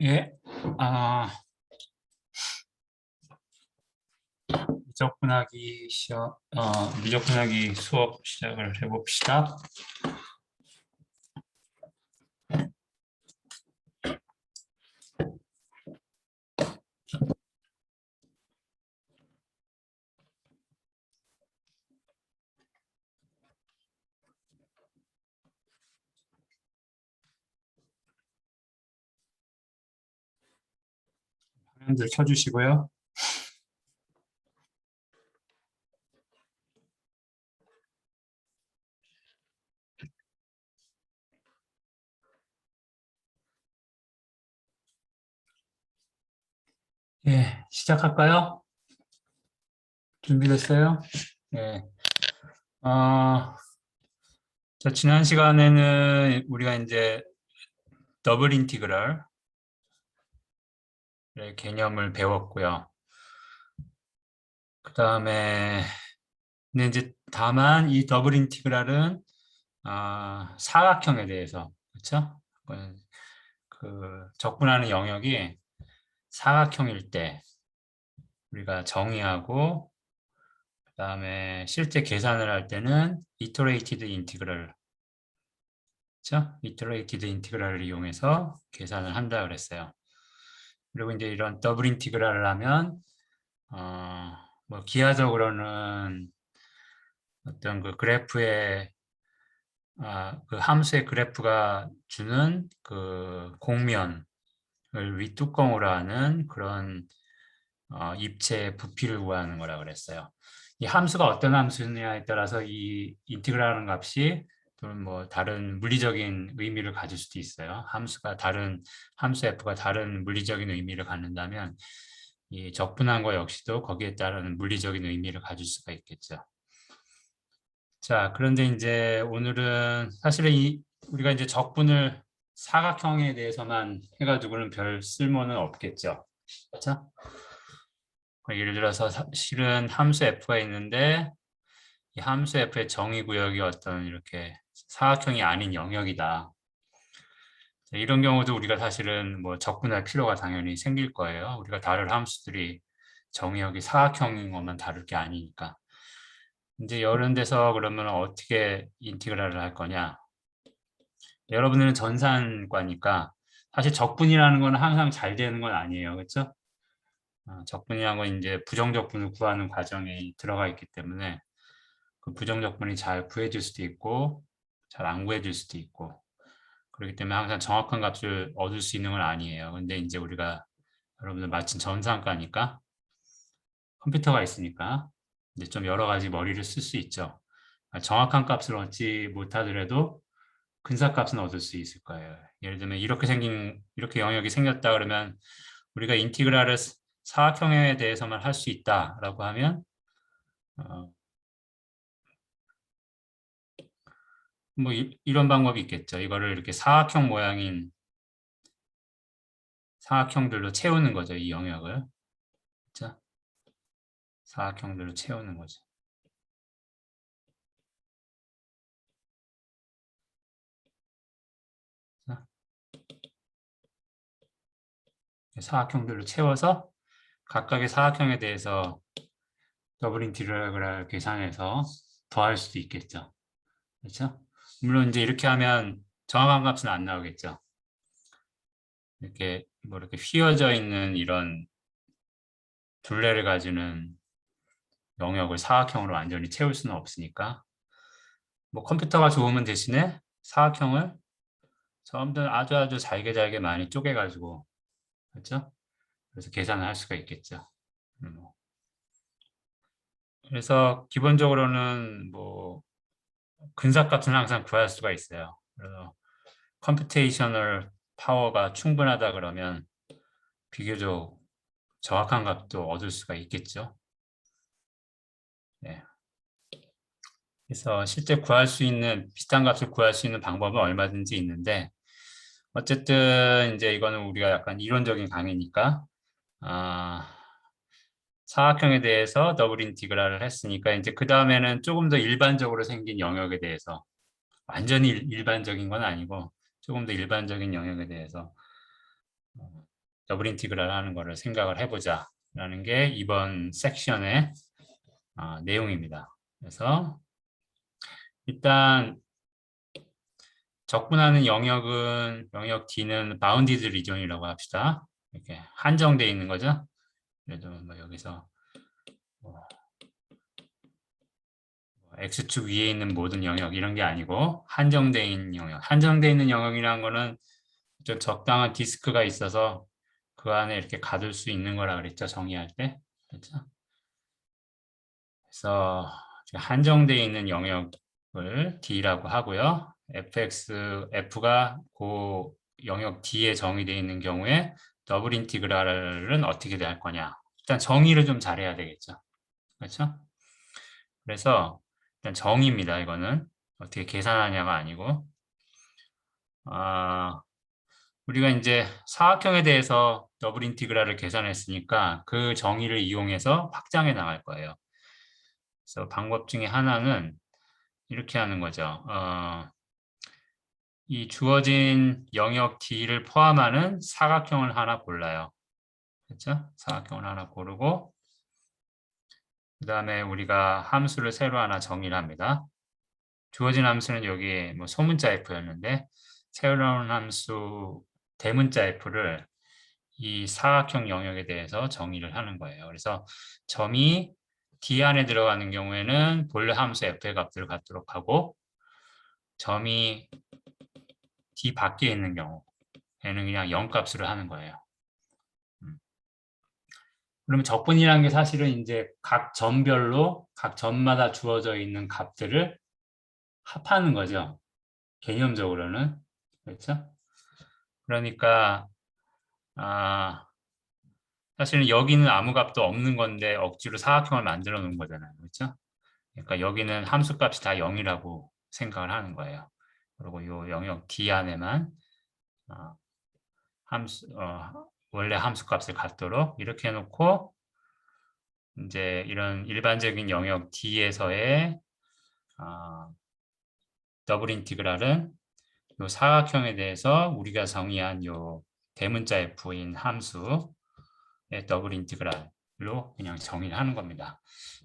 예, 미적분하기 수업 시작을 해봅시다. 화면들 켜주시고요. 예, 시작할까요? 준비됐어요? 예. 자, 지난 시간에는 우리가 이제 더블 인티그랄의 개념을 배웠고요. 그 다음에 근데 이제 다만 이 더블 인티그랄은 사각형에 대해서, 그렇죠? 그 적분하는 영역이 사각형일 때 우리가 정의하고, 그다음에 실제 계산을 할 때는 이터레이티드 인티그럴, 그렇죠? 이터레이티드 인티그럴을 이용해서 계산을 한다 그랬어요. 그리고 이제 이런 더블 인티그럴을 하면 뭐 기하적으로는 어떤 그 그래프의 그 함수의 그래프가 주는 그 곡면을 윗뚜껑으로 하는 그런 입체의 부피를 구하는 거라 그랬어요. 이 함수가 어떤 함수냐에 따라서 이 인티그랄하는 값이 또는 뭐 다른 물리적인 의미를 가질 수도 있어요. 함수 f가 다른 물리적인 의미를 갖는다면 이 적분한 거 역시도 거기에 따른 물리적인 의미를 가질 수가 있겠죠. 자, 그런데 이제 오늘은 사실은 우리가 이제 적분을 사각형에 대해서만 해가지고는 별 쓸모는 없겠죠. 그렇죠? 예를 들어서 실은 함수 f가 있는데 이 함수 f의 정의 구역이 어떤 이렇게 사각형이 아닌 영역이다. 이런 경우도 우리가 사실은 뭐 적분할 필요가 당연히 생길 거예요. 우리가 다룰 함수들이 정의역이 사각형인 것만 다룰 게 아니니까. 이제 이런 데서 그러면 어떻게 인티그랄을 할 거냐? 여러분들은 전산과니까 사실 적분이라는 건 항상 잘 되는 건 아니에요. 그렇죠? 적분이라는 건 이제 부정적분을 구하는 과정에 들어가 있기 때문에 그 부정적분이 잘 구해질 수도 있고 잘 안 구해질 수도 있고 그렇기 때문에 항상 정확한 값을 얻을 수 있는 건 아니에요. 근데 이제 우리가 여러분들 마침 전산과니까 컴퓨터가 있으니까 이제 좀 여러 가지 머리를 쓸 수 있죠. 정확한 값을 얻지 못하더라도 근사값은 얻을 수 있을 거예요. 예를 들면 이렇게 영역이 생겼다 그러면 우리가 인티그랄을 사각형에 대해서만 할 수 있다라고 하면 어, 뭐 이런 방법이 있겠죠. 이거를 이렇게 사각형 모양인 사각형들로 채우는 거죠. 이 영역을. 그렇죠? 사각형들로 채우는 거죠. 사각형들로 채워서 각각의 사각형에 대해서 더블 인티그랄을 계산해서 더할 수도 있겠죠. 그렇죠? 물론 이제 이렇게 하면 정확한 값은 안 나오겠죠. 이렇게 뭐 이렇게 휘어져 있는 이런 둘레를 가지는 영역을 사각형으로 완전히 채울 수는 없으니까 뭐 컴퓨터가 좋으면 대신에 사각형을 전부 아주 아주 잘게 많이 쪼개가지고 그렇죠? 그래서 계산을 할 수가 있겠죠. 뭐. 그래서 기본적으로는 뭐 근사값은 항상 구할 수가 있어요. 그래서 컴퓨테이셔널 파워가 충분하다 그러면 비교적 정확한 값도 얻을 수가 있겠죠. 네. 그래서 실제 구할 수 있는 비슷한 값을 구할 수 있는 방법은 얼마든지 있는데 어쨌든 이제 이거는 우리가 약간 이론적인 강의니까 아, 사각형에 대해서 더블 인티그랄을 했으니까 이제 그 다음에는 조금 더 일반적으로 생긴 영역에 대해서 완전히 일반적인 건 아니고 조금 더 일반적인 영역에 대해서 더블 인티그랄 하는 거를 생각을 해보자 라는 게 이번 섹션의 내용입니다. 그래서 일단 적분하는 영역 D는 바운디드 리존이라고 합시다. 이렇게 한정되어 있는 거죠. 그래도 뭐 여기서 X축 위에 있는 모든 영역 이런 게 아니고 한정되어 있는 영역. 한정되어 있는 영역이라는 거는 좀 적당한 디스크가 있어서 그 안에 이렇게 가둘 수 있는 거라 그랬죠. 정의할 때. 그렇죠? 그래서 한정되어 있는 영역을 D라고 하고요. F가 그 영역 D에 정의되어 있는 경우에 더블 인티그랄은 어떻게 될 거냐. 일단 정의를 좀 잘해야 되겠죠. 그렇죠? 그래서 일단 정의입니다. 이거는 어떻게 계산하냐가 아니고 우리가 이제 사각형에 대해서 더블 인티그랄을 계산했으니까 그 정의를 이용해서 확장해 나갈 거예요. 그래서 방법 중에 하나는 이렇게 하는 거죠. 이 주어진 영역 D를 포함하는 사각형을 하나 골라요. 그렇죠? 사각형을 하나 고르고 그 다음에 우리가 함수를 새로 하나 정의를 합니다. 주어진 함수는 여기 뭐 소문자 F였는데 새로운 함수 대문자 F를 이 사각형 영역에 대해서 정의를 하는 거예요. 그래서 점이 D 안에 들어가는 경우에는 본래 함수 F의 값들을 갖도록 하고 점이 D 밖에 있는 경우에는 그냥 0값으로 하는 거예요. 그러면 적분이라는 게 사실은 이제 각 점별로 각 점마다 주어져 있는 값들을 합하는 거죠. 개념적으로는. 그렇죠? 그러니까 사실은 여기는 아무 값도 없는 건데 억지로 사각형을 만들어 놓은 거잖아요. 그렇죠? 그러니까 여기는 함수값이 다 0이라고 생각을 하는 거예요. 그리고 이 영역 D 안에만 어, 원래 함수값을 갖도록 이렇게 해놓고 이제 이런 일반적인 영역 D에서의 더블 인티그랄은 이 사각형에 대해서 우리가 정의한 이 대문자 F인 함수의 더블 인티그랄로 그냥 정의를 하는 겁니다.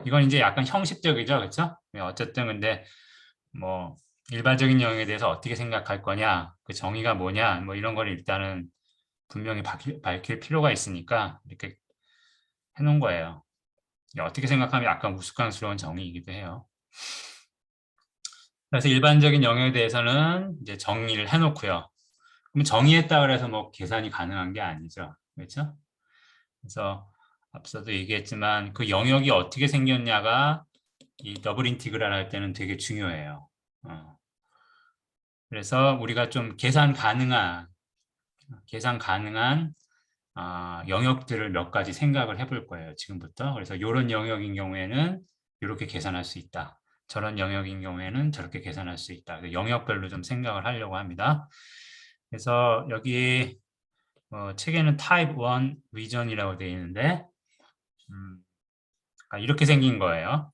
이건 이제 약간 형식적이죠, 그렇죠? 어쨌든 근데 뭐 일반적인 영역에 대해서 어떻게 생각할 거냐, 그 정의가 뭐냐, 뭐 이런 걸 일단은 분명히 밝힐 필요가 있으니까 이렇게 해놓은 거예요. 어떻게 생각하면 약간 우스꽝스러운 정의이기도 해요. 그래서 일반적인 영역에 대해서는 이제 정의를 해놓고요. 그럼 정의했다 그래서 뭐 계산이 가능한 게 아니죠. 그렇죠? 그래서 앞서도 얘기했지만 그 영역이 어떻게 생겼냐가 이 더블 인티그랄 할 때는 되게 중요해요. 그래서 우리가 좀 계산 가능한 영역들을 몇 가지 생각을 해볼 거예요. 지금부터. 그래서 이런 영역인 경우에는 이렇게 계산할 수 있다. 저런 영역인 경우에는 저렇게 계산할 수 있다. 영역별로 좀 생각을 하려고 합니다. 그래서 여기 책에는 Type 1 Region이라고 되어 있는데 이렇게 생긴 거예요.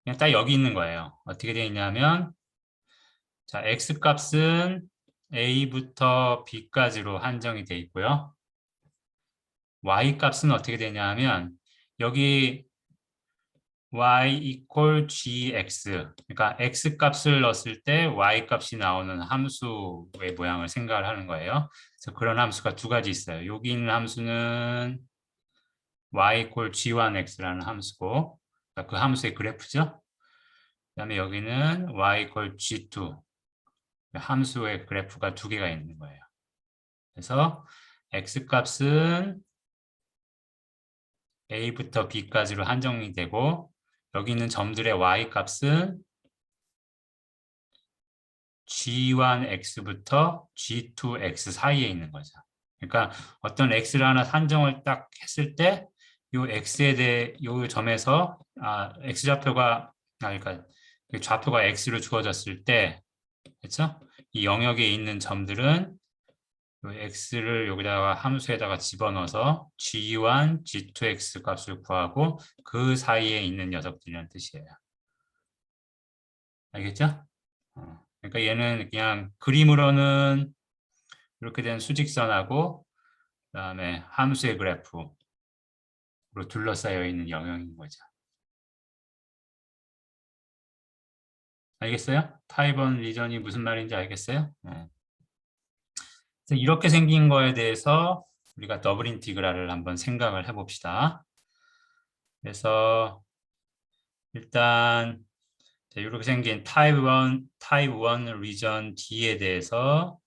그냥 딱 여기 있는 거예요. 어떻게 되어 있냐면 자, X값은 A부터 B까지로 한정이 되어 있고요. Y값은 어떻게 되냐면 여기 y equal gx 그러니까 x값을 넣었을 때 y값이 나오는 함수의 모양을 생각을 하는 거예요. 그래서 그런 함수가 두 가지 있어요. 여기 있는 함수는 y equal g1x라는 함수고 그러니까 그 함수의 그래프죠. 그 다음에 여기는 y equal g2 함수의 그래프가 두 개가 있는 거예요. 그래서 x값은 a부터 b까지로 한정이 되고 여기 있는 점들의 y값은 G1X부터 G2X 사이에 있는 거죠. 그러니까 어떤 X를 하나 산정을 딱 했을 때 이 X에 대해 이 점에서 X좌표가 그러니까 좌표가 X로 주어졌을 때 그렇죠? 이 영역에 있는 점들은 이 X를 여기다가 함수에다가 집어넣어서 G1, G2X 값을 구하고 그 사이에 있는 녀석들이라는 뜻이에요. 알겠죠? 그러니까 얘는 그냥 그림으로는 이렇게 된 수직선하고 그다음에 함수의 그래프로 둘러싸여 있는 영역인 거죠. 알겠어요? 타입 1 리전이 무슨 말인지 알겠어요? 네. 그래서 이렇게 생긴 거에 대해서 우리가 더블 인티그랄을 한번 생각을 해봅시다. 그래서 일단 이렇게 생긴 타입 1 리전 D에 대해서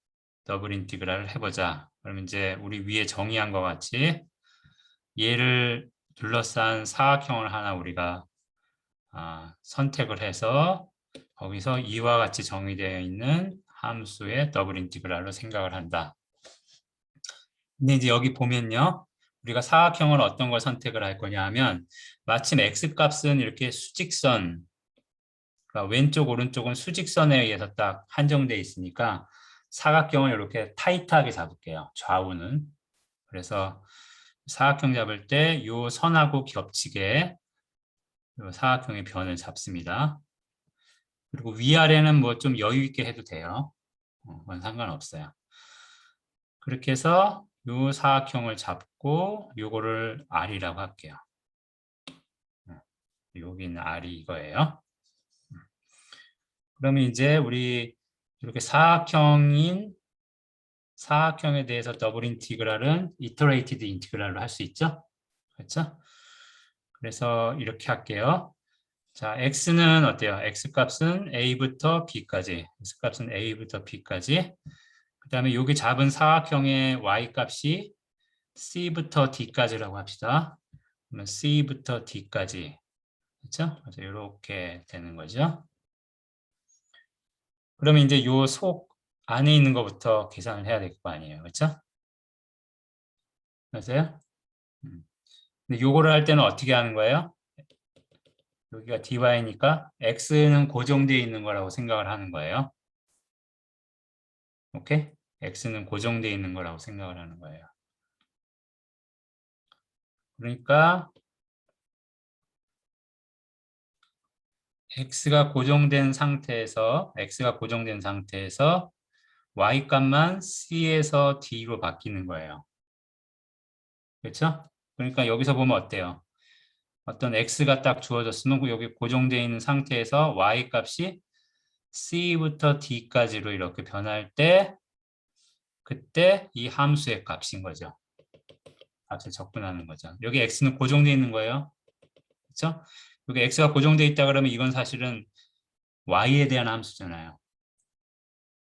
더블 인티그랄을 해보자. 그러면 이제 우리 위에 정의한 것 같이 얘를 둘러싼 사각형을 하나 우리가 선택을 해서 거기서 이와 같이 정의되어 있는 함수의 더블 인티그랄로 생각을 한다. 근데 이제 여기 보면요. 우리가 사각형을 어떤 걸 선택을 할 거냐 하면 마침 x값은 이렇게 수직선, 그러니까 왼쪽 오른쪽은 수직선에 의해서 딱 한정되어 있으니까 사각형을 이렇게 타이트하게 잡을게요. 좌우는. 그래서 사각형 잡을 때 이 선하고 겹치게 이 사각형의 변을 잡습니다. 그리고 위아래는 뭐 좀 여유 있게 해도 돼요. 그건 상관없어요. 그렇게 해서 이 사각형을 잡고 요거를 R이라고 할게요. 여기는 R이 이거예요. 그러면 이제 우리 이렇게 사각형에 대해서 더블 인티그랄은 이터레이티드 인티그랄로 할 수 있죠? 그렇죠? 그래서 이렇게 할게요. 자, x는 어때요? x값은 a부터 b까지. x값은 a부터 b까지. 그다음에 여기 잡은 사각형의 y값이 c부터 d까지라고 합시다. 그러면 c부터 d까지. 그렇죠? 그래서 이렇게 되는 거죠. 그러면 이제 요 속 안에 있는 것부터 계산을 해야 될 거 아니에요. 그렇죠? 맞아요? 근데 요거를 할 때는 어떻게 하는 거예요? 여기가 dy니까 x는 고정되어 있는 거라고 생각을 하는 거예요. 오케이? x는 고정되어 있는 거라고 생각을 하는 거예요. 그러니까 x가 고정된 상태에서 y 값만 c에서 d로 바뀌는 거예요. 그렇죠? 그러니까 여기서 보면 어때요? 어떤 x가 딱 주어졌으면 여기 고정되어 있는 상태에서 y 값이 c부터 d까지로 이렇게 변할 때 그때 이 함수의 값인 거죠. 값을 접근하는 거죠. 여기 x는 고정되어 있는 거예요. 그렇죠? 여기 x가 고정되어 있다 그러면 이건 사실은 y에 대한 함수잖아요.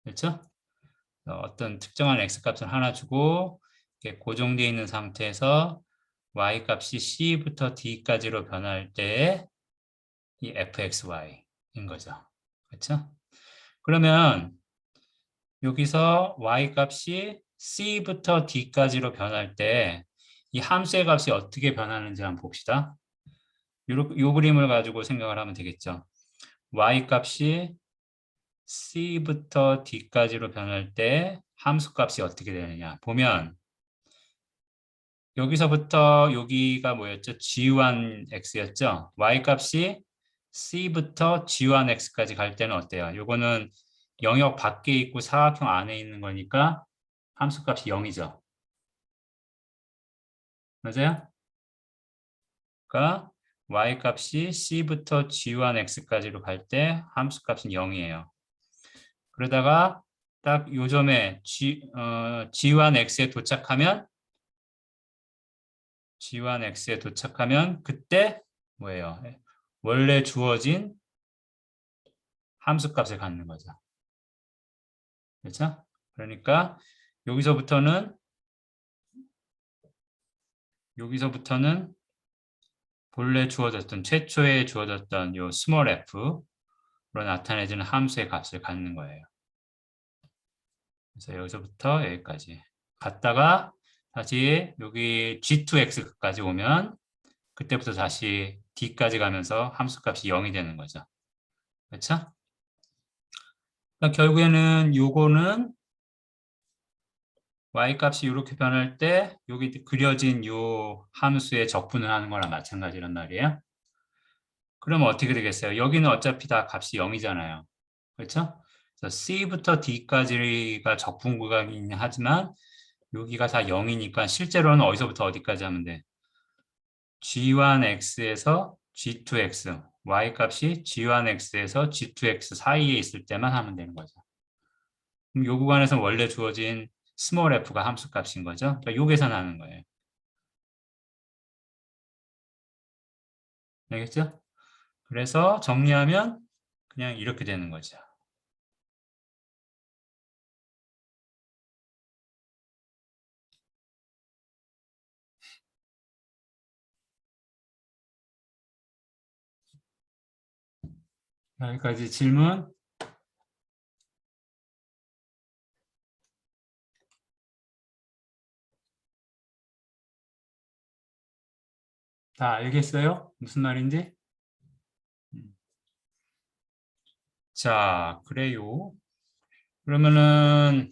그렇죠? 어떤 특정한 x값을 하나 주고 이렇게 고정되어 있는 상태에서 y값이 c부터 d까지로 변할 때 이 fxy인 거죠. 그렇죠? 그러면 여기서 y값이 c부터 d까지로 변할 때 이 함수의 값이 어떻게 변하는지 한번 봅시다. 요 그림을 가지고 생각을 하면 되겠죠. y값이 c부터 d까지로 변할 때 함수 값이 어떻게 되느냐 보면 여기서부터 여기가 뭐였죠? g1x였죠? y값이 c부터 g1x까지 갈 때는 어때요? 요거는 영역 밖에 있고 사각형 안에 있는 거니까 함수 값이 0이죠. 맞아요? 그러니까 y값이 c부터 g1x까지로 갈 때 함수 값은 0이에요. 그러다가 딱 요점에 g1x에 도착하면 그때 뭐예요? 원래 주어진 함수 값을 갖는 거죠. 그렇죠? 그러니까 여기서부터는 본래 최초에 주어졌던 요 스몰 f로 나타내지는 함수의 값을 갖는 거예요. 그래서 여기서부터 여기까지 갔다가 다시 여기 g2x까지 오면 그때부터 다시 d까지 가면서 함수 값이 0이 되는 거죠. 그렇죠? 그러니까 결국에는 요거는 y값이 이렇게 변할 때 여기 그려진 요 함수에 적분을 하는 거랑 마찬가지란 말이에요. 그러면 어떻게 되겠어요? 여기는 어차피 다 값이 0이잖아요. 그렇죠? 그래서 C부터 D까지가 적분 구간이긴 하지만 여기가 다 0이니까 실제로는 어디서부터 어디까지 하면 돼? G1X에서 G2X, Y 값이 G1X에서 G2X 사이에 있을 때만 하면 되는 거죠. 그럼 이 구간에서 원래 주어진 스몰 f가 함수 값인 거죠. 그러니까 요 계산하는 거예요. 알겠죠? 그래서 정리하면 그냥 이렇게 되는 거죠. 여기까지 질문. 다 알겠어요? 무슨 말인지? 음. 자, 그래요. 그러면은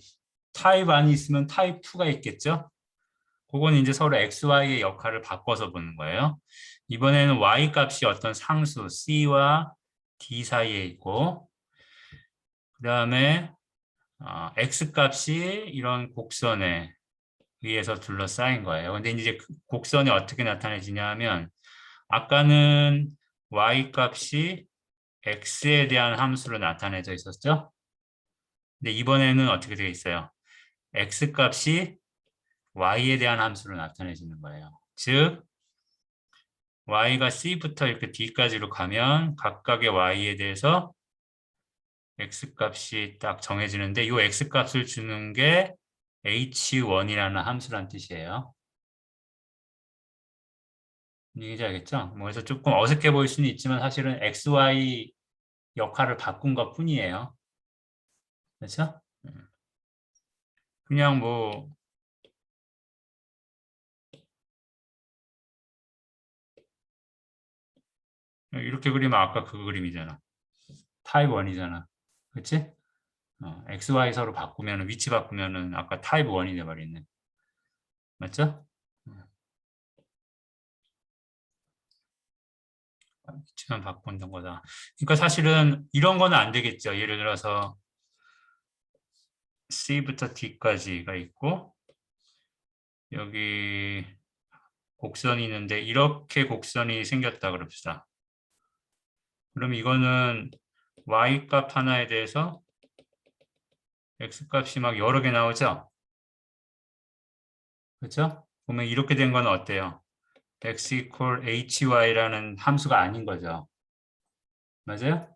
타입 안이 있으면 타입 2가 있겠죠? 그건 이제 서로 XY의 역할을 바꿔서 보는 거예요. 이번에는 Y 값이 어떤 상수 C와 D 사이에 있고, 그 다음에 X 값이 이런 곡선에 의해서 둘러싸인 거예요. 근데 이제 그 곡선이 어떻게 나타내지냐 하면, 아까는 Y 값이 X에 대한 함수로 나타내져 있었죠? 근데 이번에는 어떻게 되어 있어요? X 값이 Y에 대한 함수로 나타내지는 거예요. 즉, Y가 C부터 이렇게 D까지로 가면 각각의 Y에 대해서 X 값이 딱 정해지는데 이 X 값을 주는 게 H1이라는 함수란 뜻이에요. 이해지 알겠죠? 뭐 그래서 조금 어색해 보일 수는 있지만 사실은 XY 역할을 바꾼 것 뿐이에요. 그렇죠? 그냥 뭐 이렇게 그리면 아까 그 그림이잖아. 타입 1이잖아. 그렇지? XY 서로 바꾸면 위치 바꾸면은 아까 타입 1이 돼버리네. 맞죠? 위치만 바꾼 거다. 그러니까 사실은 이런 거는 안 되겠죠. 예를 들어서 C부터 D까지가 있고 여기 곡선이 있는데 이렇게 곡선이 생겼다 그럽시다. 그럼 이거는 Y 값 하나에 대해서 X 값이 막 여러 개 나오죠? 그렇죠? 보면 이렇게 된 건 어때요? X equal HY라는 함수가 아닌 거죠. 맞아요?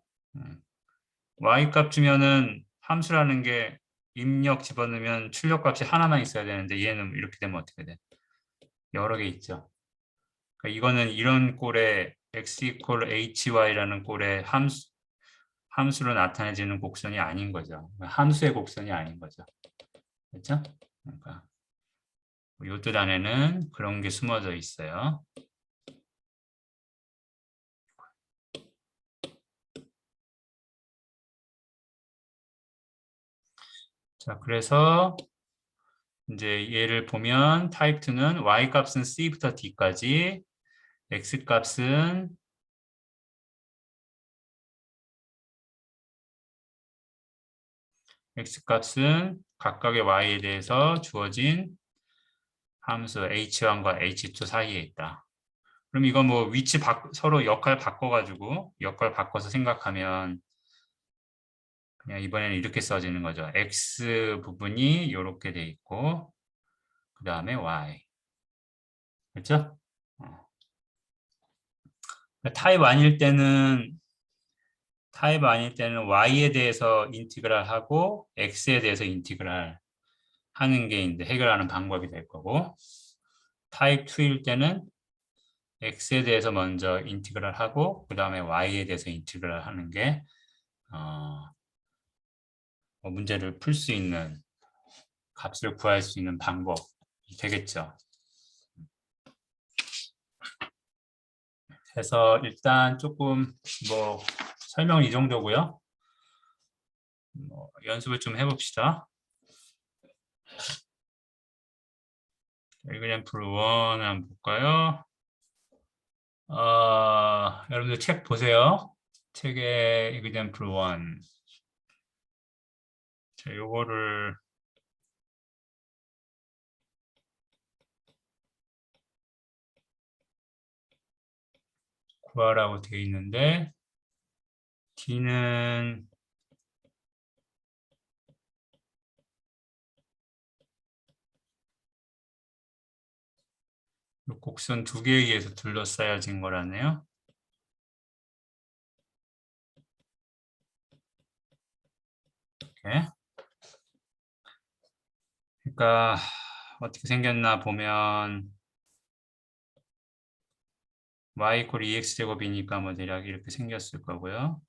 Y 값 주면은 함수라는 게 입력 집어넣으면 출력 값이 하나만 있어야 되는데 얘는 이렇게 되면 어떻게 돼? 여러 개 있죠. 그러니까 이거는 이런 꼴의 x equal hy라는 꼴의 함수로 나타내지는 곡선이 아닌 거죠. 함수의 곡선이 아닌 거죠. 그렇죠? 그러니까 요 뜻 안에는 그런 게 숨어져 있어요. 자, 그래서 이제 얘를 보면 타입 2는 y 값은 c부터 d까지, x 값은 각각의 y에 대해서 주어진 함수 h1과 h2 사이에 있다. 그럼 이거 뭐 위치 서로 역할 바꿔가지고 역할 바꿔서 생각하면 그냥 이번에는 이렇게 써지는 거죠. x 부분이 이렇게 돼 있고 그 다음에 y. 그렇죠? 타입 아닐 때는 y에 대해서 인티그랄 하고 x에 대해서 인티그랄 하는 게 이제 해결하는 방법이 될 거고 타입 2일 때는 x에 대해서 먼저 인티그랄 하고 그 다음에 y에 대해서 인티그랄 하는 게 문제를 풀 수 있는 값을 구할 수 있는 방법이 되겠죠. 그래서 일단 조금 뭐 설명은 이 정도고요. 연습을 좀 해봅시다. example 1을 한번 볼까요? 여러분들 책 보세요. 책의 example 1. 자, 요거를 구하라고 되어 있는데 D는 곡선 두 개에 의해서 둘러싸여진 거라네요. 이렇게. 그러니까 어떻게 생겼나 보면 y 이퀄 2x 제곱이니까 뭐 대략 이렇게 생겼을 거고요.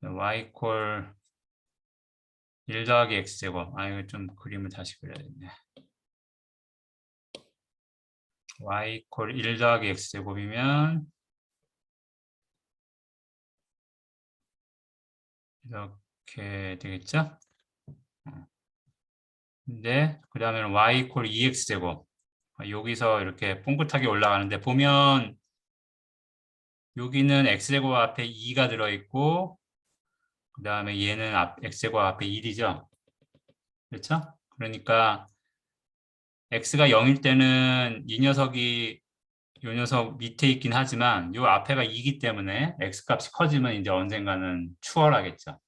y 이퀄 1 더하기 x제곱. 아, 이거 좀 그림을 다시 그려야겠네. y 이퀄 1 더하기 x제곱이면 이렇게 되겠죠? 근데 그 다음에는 y 이퀄 2x제곱. 여기서 이렇게 뽕긋하게 올라가는데 보면 여기는 x제곱 앞에 2가 들어있고 그 다음에 얘는 x제곱 앞에 1이죠. 그렇죠? 그러니까 x가 0일 때는 이 녀석이 요 녀석 밑에 있긴 하지만 요 앞에가 2이기 때문에 x값이 커지면 이제 언젠가는 추월하겠죠.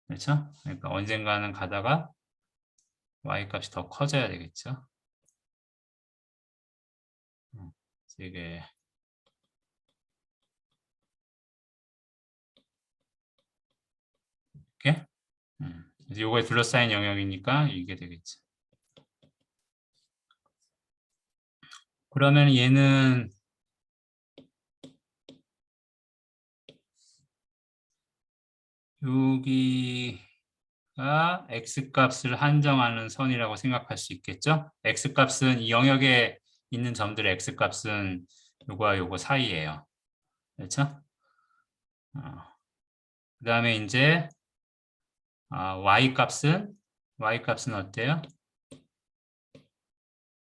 그렇죠? 그러니까 언젠가는 가다가 y값이 더 커져야 되겠죠. 이게 이렇게 그래서 요거에 둘러싸인 영역이니까 이게 되겠죠. 그러면 얘는 여기가 x값을 한정하는 선이라고 생각할 수 있겠죠? x값은 이 영역에 있는 점들의 x값은 요거와 요거 사이예요. 그렇죠? 그 다음에 이제 y값은 어때요?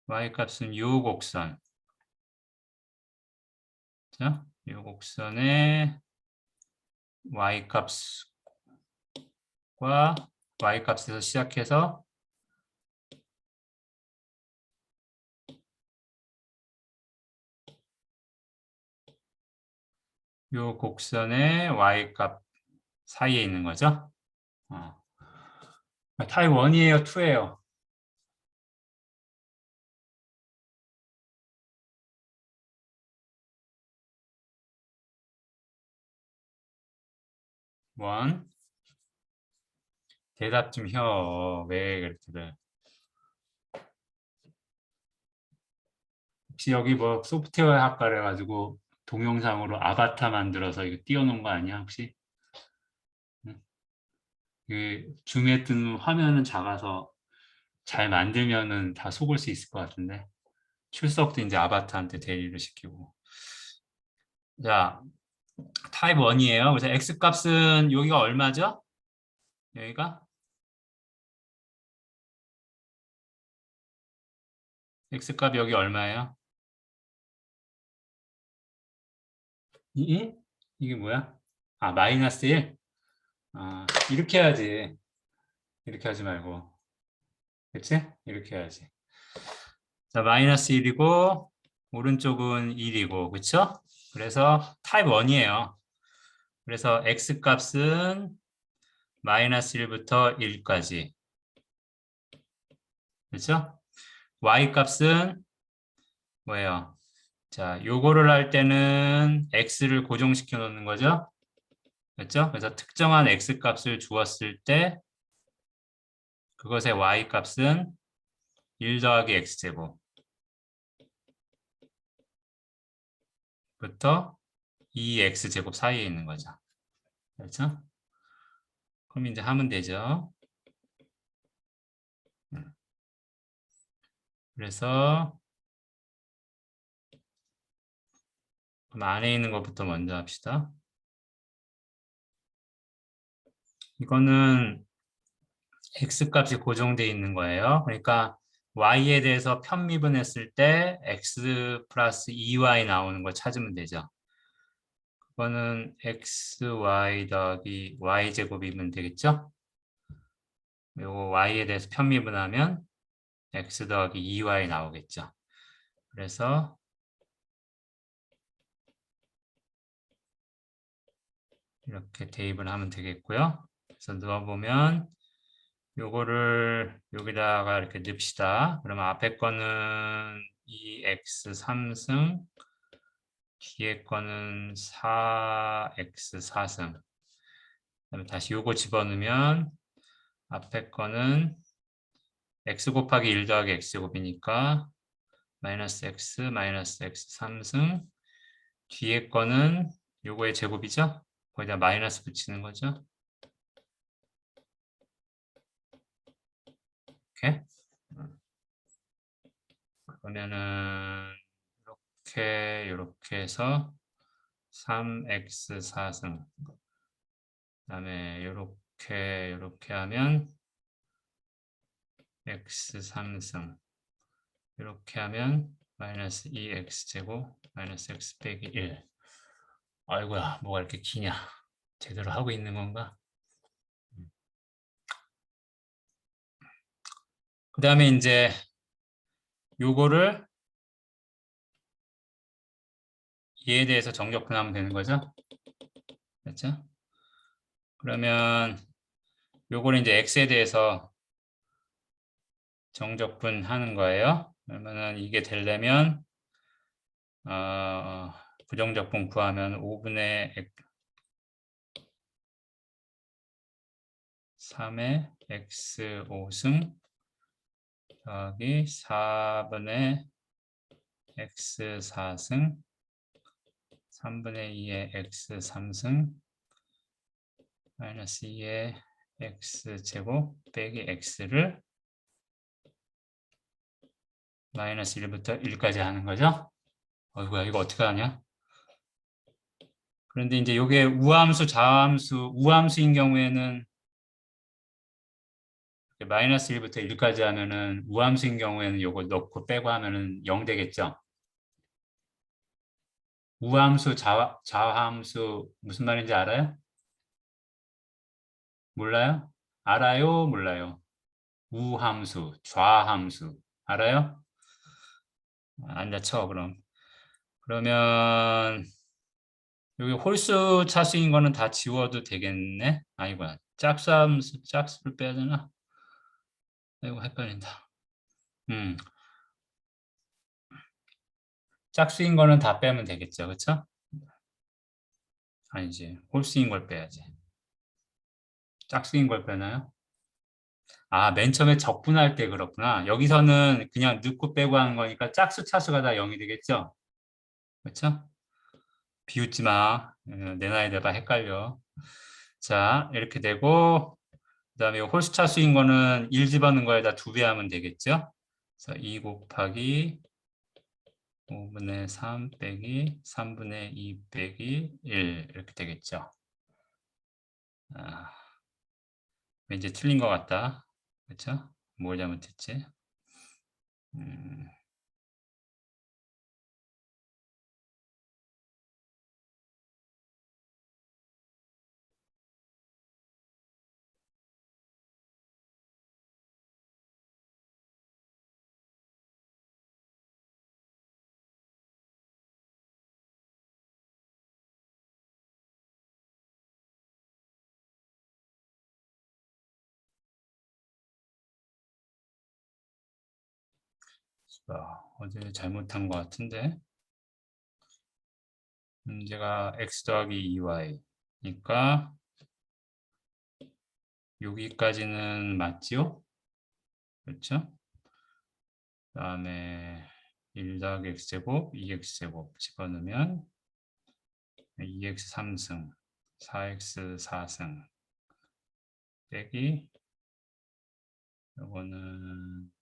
y값은 요 곡선. 자, 요 곡선의 y값과 y값에서 시작해서 요 곡선의 y값 사이에 있는 거죠. 타입 1이에요, 2예요? 1. 대답 좀 혀. 왜 그렇게들. 혹시 여기 뭐 소프트웨어 학과래 가지고 동영상으로 아바타 만들어서 이거 띄워놓은 거 아니야, 혹시? 응? 그 줌에 뜨는 화면은 작아서 잘 만들면은 다 속을 수 있을 것 같은데. 출석도 이제 아바타한테 대리를 시키고. 자, 타입 1이에요. 그래서 x 값은 여기가 얼마죠? 여기가 x 값 여기 얼마예요? 2? 이게 뭐야? 마이너스 1? 이렇게 해야지. 이렇게 하지 말고. 그치? 이렇게 해야지. 자, 마이너스 1이고, 오른쪽은 1이고, 그쵸? 그래서 타입 1이에요. 그래서 x 값은 마이너스 1부터 1까지. 그쵸? y 값은 뭐예요? 자, 요거를 할 때는 x를 고정시켜 놓는 거죠. 그렇죠? 그래서 특정한 x 값을 주었을 때 그것의 y 값은 1 더하기 x제곱 부터 2x제곱 사이에 있는 거죠. 그렇죠? 그럼 이제 하면 되죠. 그래서 그럼 안에 있는 것부터 먼저 합시다. 이거는 x값이 고정되어 있는 거예요. 그러니까 y에 대해서 편미분했을 때 x 플러스 2y 나오는 걸 찾으면 되죠. 그거는 xy 더하기 y제곱이면 되겠죠? 요거 y에 대해서 편미분하면 x 더하기 2y 나오겠죠. 그래서 이렇게 대입을 하면 되겠고요. 그래서 넣어보면 요거를 여기다가 이렇게 넣읍시다. 그러면 앞에 거는 2x 3승, 뒤에 거는 4x 4승. 그다음에 다시 요거 집어넣으면 앞에 거는 x 곱하기 1 더하기 x제곱이니까 마이너스 x 3승, 뒤에 거는 요거의 제곱이죠? 거기다 마이너스 붙이는 거죠. 이렇게. 그러면은 이렇게 해서 3x 4승. 그다음에 이렇게 하면 x 3승. 이렇게 하면 마이너스 2x제곱 마이너스 x 빼기 1. 아이고야, 뭐가 이렇게 기냐. 제대로 하고 있는 건가? 그 다음에 이제 요거를 얘에 대해서 정적분하면 되는 거죠. 그렇죠? 그러면 요거를 이제 x에 대해서 정적분하는 거예요. 그러면은 이게 되려면 부정적분 구하면 5분의 3의 x 5승 더하기 4분의 x 4승 3분의 2의 x 3승 마이너스 2의 x제곱 빼기 x를 마이너스 1부터 1까지 하는 거죠. 어이구야, 이거 어떻게 하냐? 그런데 이제 이게 우함수, 자함수, 우함수인 경우에는 마이너스 1부터 1까지 하면은 우함수인 경우에는 이거 넣고 빼고 하면은 0 되겠죠. 우함수, 자함수 무슨 말인지 알아요? 몰라요? 알아요? 몰라요? 우함수, 좌함수 알아요? 앉아 쳐 그럼. 그러면 여기 홀수 차수인 거는 다 지워도 되겠네? 아이고야. 짝수함수, 짝수를 빼야 되나? 아이고 헷갈린다. 짝수인 거는 다 빼면 되겠죠. 그쵸? 아니지. 홀수인 걸 빼야지. 짝수인 걸 빼나요? 아, 맨 처음에 적분할 때 그렇구나. 여기서는 그냥 넣고 빼고 하는 거니까 짝수, 차수가 다 0이 되겠죠? 그렇죠? 비웃지 마. 내 나이 돼봐 헷갈려. 자, 이렇게 되고 그다음에 홀수 차수인 거는 1 집어넣은 거에다 2배 하면 되겠죠? 그래서 2 곱하기 5분의 3 빼기 3분의 2 빼기 1 이렇게 되겠죠? 아, 왠지 틀린 것 같다. 그렇죠? 뭘 잘못했지? 음, 어제 잘못한 것 같은데 문제가 x 더하기 2y니까 여기까지는 맞지요? 그렇죠? 그 다음에 1 더하기 x제곱 2x제곱 집어넣으면 2x 3승 4x 4승 빼기 이거는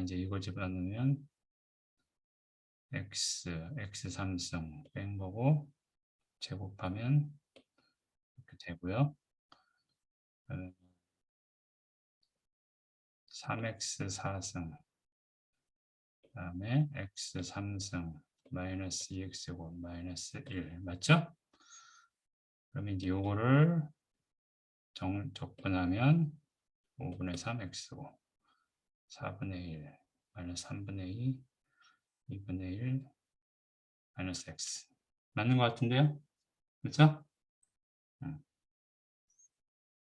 이제 이거 집어넣으면 x 3승 뺀 거고 제곱하면 이렇게 되고요. 3x 4승 그 다음에 x 3승 마이너스 2x제곱 마이너스 1 맞죠? 그러면 이제 요거를 적분하면 5분의 3x고 4분의 1 마이너스 3분의 2 2분의 1 마이너스 x 맞는 것 같은데요? 그렇죠?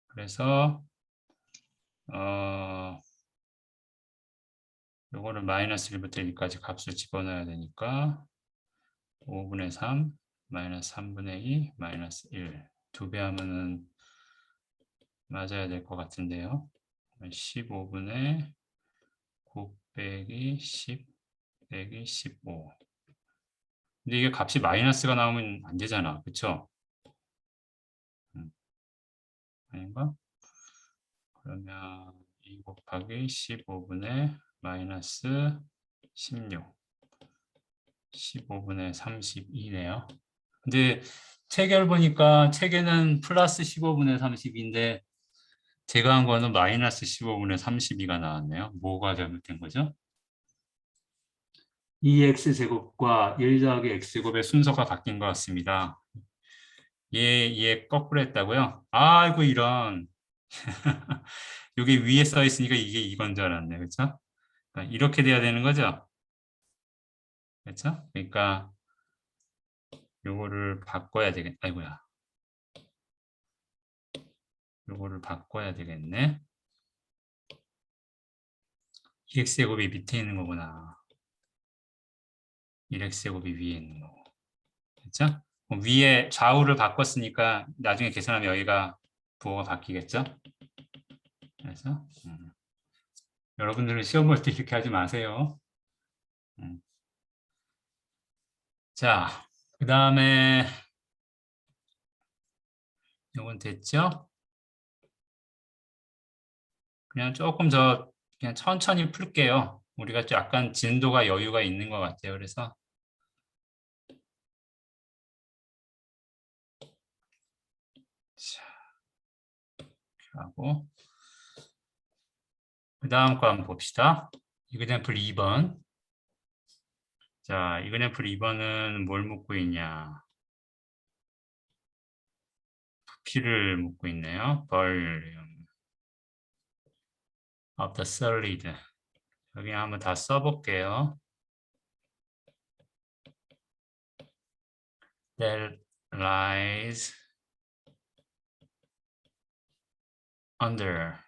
그래서 요거를 마이너스 1부터 1까지 값을 집어넣어야 되니까 5분의 3 마이너스 3분의 2 마이너스 1 두 배 하면은 맞아야 될 것 같은데요. 15분의 9 빼기 10 빼기 15 근데 이게 값이 마이너스가 나오면 안 되잖아. 그쵸? 아닌가? 그러면 2 곱하기 15분의 마이너스 16 15분의 32네요. 근데 체계를 보니까 체계는 플러스 15분의 30인데 제가 한 거는 마이너스 15분의 32가 나왔네요. 뭐가 잘못된 거죠? 2x제곱과 1 더하기 x제곱의 순서가 바뀐 것 같습니다. 얘 거꾸로 했다고요? 아이고 이런. 여기 위에 써 있으니까 이게 이건 줄 알았네. 그렇죠? 그러니까 이렇게 돼야 되는 거죠? 그렇죠? 그러니까 요거를 바꿔야 되겠 아이고야. 요거를 바꿔야 되겠네. 2x제곱이 밑에 있는 거구나. 1x제곱이 위에 있는 거고. 그렇죠? 위에 좌우를 바꿨으니까 나중에 계산하면 여기가 부호가 바뀌겠죠? 그래서 여러분들은 시험 볼 때 이렇게 하지 마세요. 자, 그 다음에 이건 됐죠? 그냥 조금 그냥 천천히 풀게요. 우리가 좀 약간 진도가 여유가 있는 것 같아요. 그래서 자, 이렇게 하고 그 다음 거 한번 봅시다. 이그젠플 2번. 자, 이그젠플 2번은 뭘 묻고 있냐? 부피를 묻고 있네요. volume of the solid. 여기 한번 다 써볼게요. That lies under.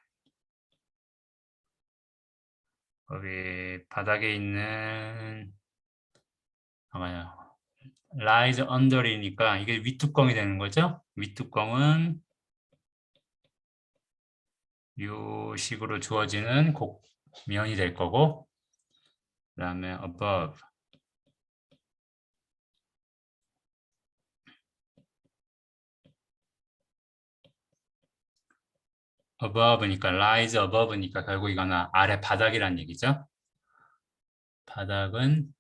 거기 바닥에 있는 아마요. lies under이니까 이게 윗뚜껑이 되는 거죠. 윗뚜껑은 이 식으로 주어지는 곡면이 될 거고 그 다음에 above above니까 lies above니까 결국 이거는 아래 바닥이란 얘기죠. 바닥은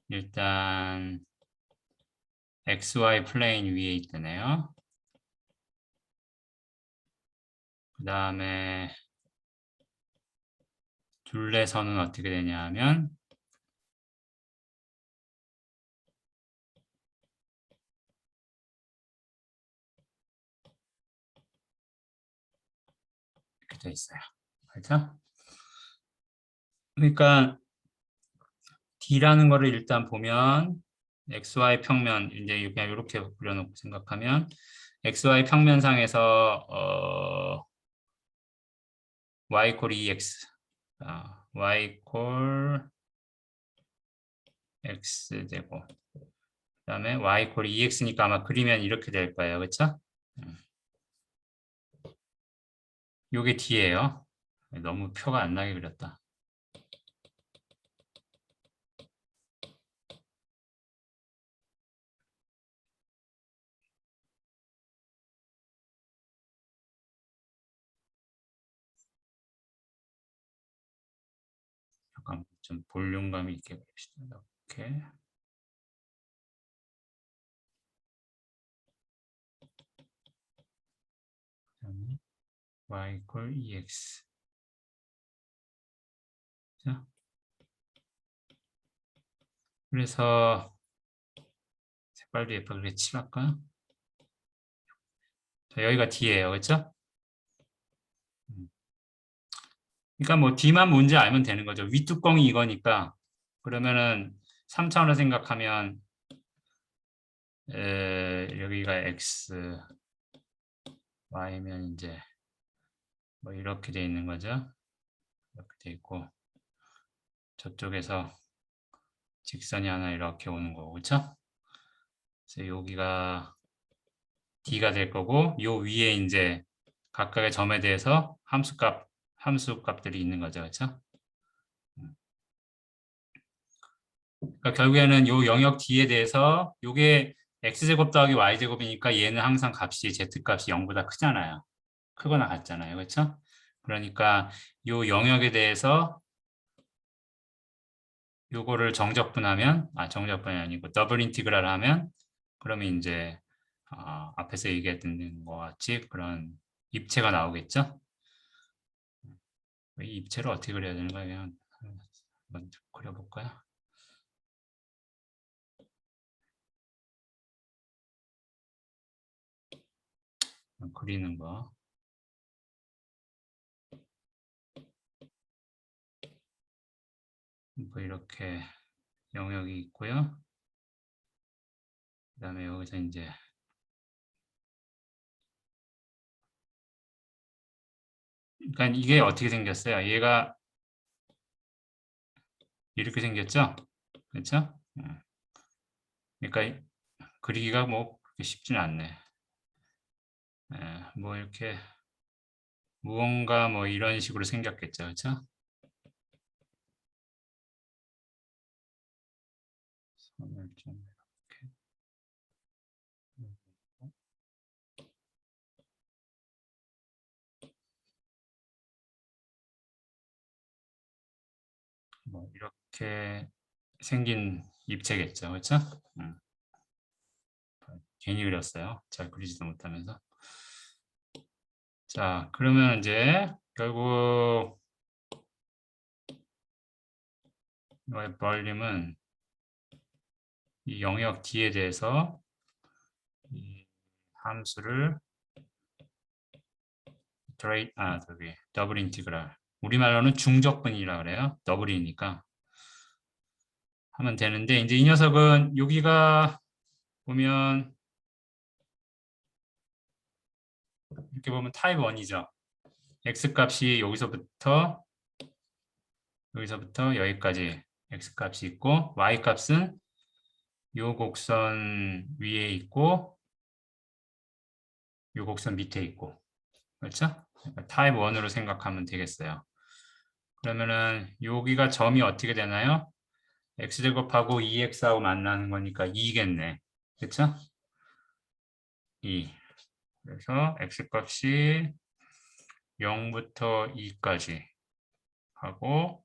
일단 XY 플레인 위에 있다네요. 그 다음에 둘레선은 어떻게 되냐 하면 이렇게 돼 있어요. 그렇죠? 그러니까 D라는 거를 일단 보면 XY 평면 이제 그냥 이렇게 그려놓고 생각하면 XY 평면상에서 Y 콜 EX Y 콜 X 제곱 그다음에 Y 콜 EX니까 아마 그리면 이렇게 될 거예요. 그렇죠? 요게 D예요. 너무 표가 안 나게 그렸다. 잠깐 좀 볼륨감 있게 그립시다. 이렇게 그다음에 Y 콜 EX 자, 그래서 색깔도 예쁘게 칠할까? 자, 여기가 D예요. 그렇죠? 그러니까 뭐 D만 뭔지 알면 되는 거죠. 윗뚜껑이 이거니까 그러면은 3차원을 생각하면 여기가 X, Y면 이제 뭐 이렇게 돼 있는 거죠. 이렇게 돼 있고 저쪽에서 직선이 하나 이렇게 오는 거고 그렇죠? 그래서 여기가 D가 될 거고 요 위에 이제 각각의 점에 대해서 함수값들이 있는 거죠. 그렇죠? 그러니까 결국에는 요 영역 D에 대해서 요게 x제곱 더하기 y제곱이니까 얘는 항상 값이 z값이 0보다 크잖아요. 크거나 같잖아요. 그렇죠? 그러니까 요 영역에 대해서 요거를 정적분하면 정적분이 아니고 더블 인티그랄 하면 그러면 이제 앞에서 얘기했던 것 같이 그런 입체가 나오겠죠? 이 입체를 어떻게 그려야 되는 거예요? 그냥 한번 그려볼까요? 그리는 거. 뭐 이렇게 영역이 있고요. 그 다음에 여기서 이제 그러니까 이게 어떻게 생겼어요? 얘가 이렇게 생겼죠? 그렇죠? 그러니까 그리기가 뭐 그렇게 쉽지는 않네. 뭐 이렇게 무언가 뭐 이런 식으로 생겼겠죠. 그렇죠? 선을 좀 이렇게 뭐 이렇게 생긴 입체겠죠. 그렇죠? 괜히 그렸어요. 잘 그리지도 못하면서. 자, 그러면 이제 결국 벌림은 이 영역 D에 대해서 이 함수를 저기 더블 인티그랄 우리말로는 중적분이라 그래요. 더블이니까 하면 되는데 이제 이 녀석은 여기가 보면 이렇게 보면 타입 1이죠. x 값이 여기서부터 여기까지 x 값이 있고 y 값은 요 곡선 위에 있고 요 곡선 밑에 있고 그렇죠? 그러니까 타입 1으로 생각하면 되겠어요. 그러면은 여기가 점이 어떻게 되나요? x제곱하고 2x하고 만나는 거니까 2겠네. 그렇죠? 2. 그래서 x값이 0부터 2까지 하고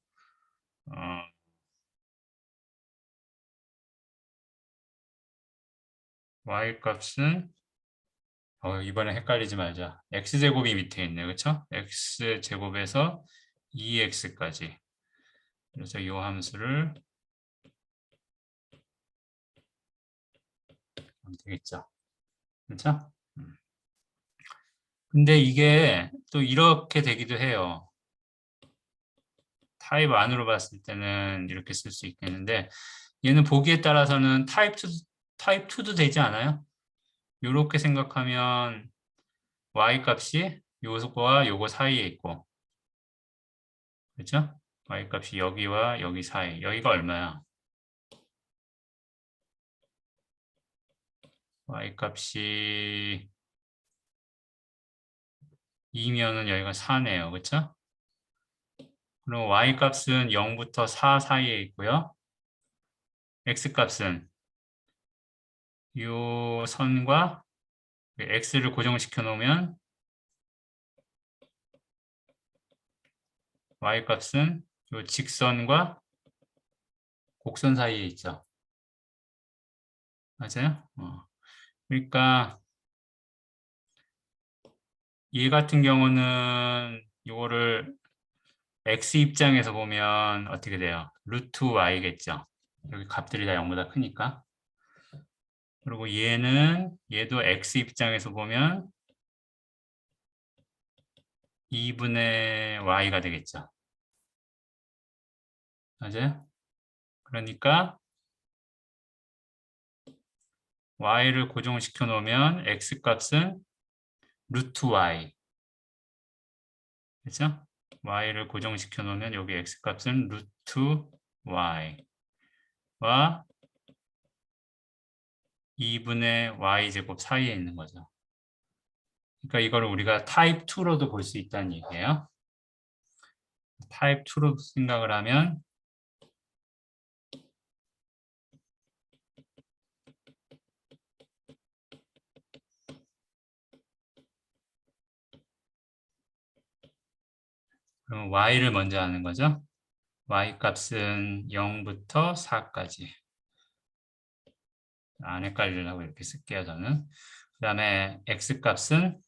y값은 이번에 헷갈리지 말자. x제곱이 밑에 있네. 그렇죠? x제곱에서 2x까지. 그래서 이 함수를 하면 되겠죠. 그렇죠? 근데 이게 또 이렇게 되기도 해요. 타입 안으로 봤을 때는 이렇게 쓸 수 있겠는데 얘는 보기에 따라서는 타입 2도 되지 않아요? 이렇게 생각하면 y 값이 요거와 요거 사이에 있고 그렇죠? y 값이 여기와 여기 사이 여기가 얼마야? y 값이 2면은 여기가 4네요. 그렇죠? 그럼 y 값은 0부터 4 사이에 있고요. x 값은 이 선과 x를 고정시켜 놓으면 y 값은 이 직선과 곡선 사이에 있죠. 맞아요? 그러니까 얘 같은 경우는 이거를 x 입장에서 보면 어떻게 돼요? 루트 y겠죠. 여기 값들이 다 0보다 크니까. 그리고 얘도 x 입장에서 보면 2분의 y가 되겠죠. 맞아요? 그러니까 y를 고정시켜 놓으면 x 값은 루트 y. 그렇죠? y를 고정시켜 놓으면 여기 x 값은 루트 y와 2분의 y제곱 사이에 있는 거죠. 그러니까 이걸 우리가 타입 2로도 볼 수 있다는 얘기예요. 타입 2로 생각을 하면 그럼 y를 먼저 하는 거죠. y 값은 0부터 4까지. 안 헷갈리려고 이렇게 쓸게요, 저는. 그 다음에 x 값은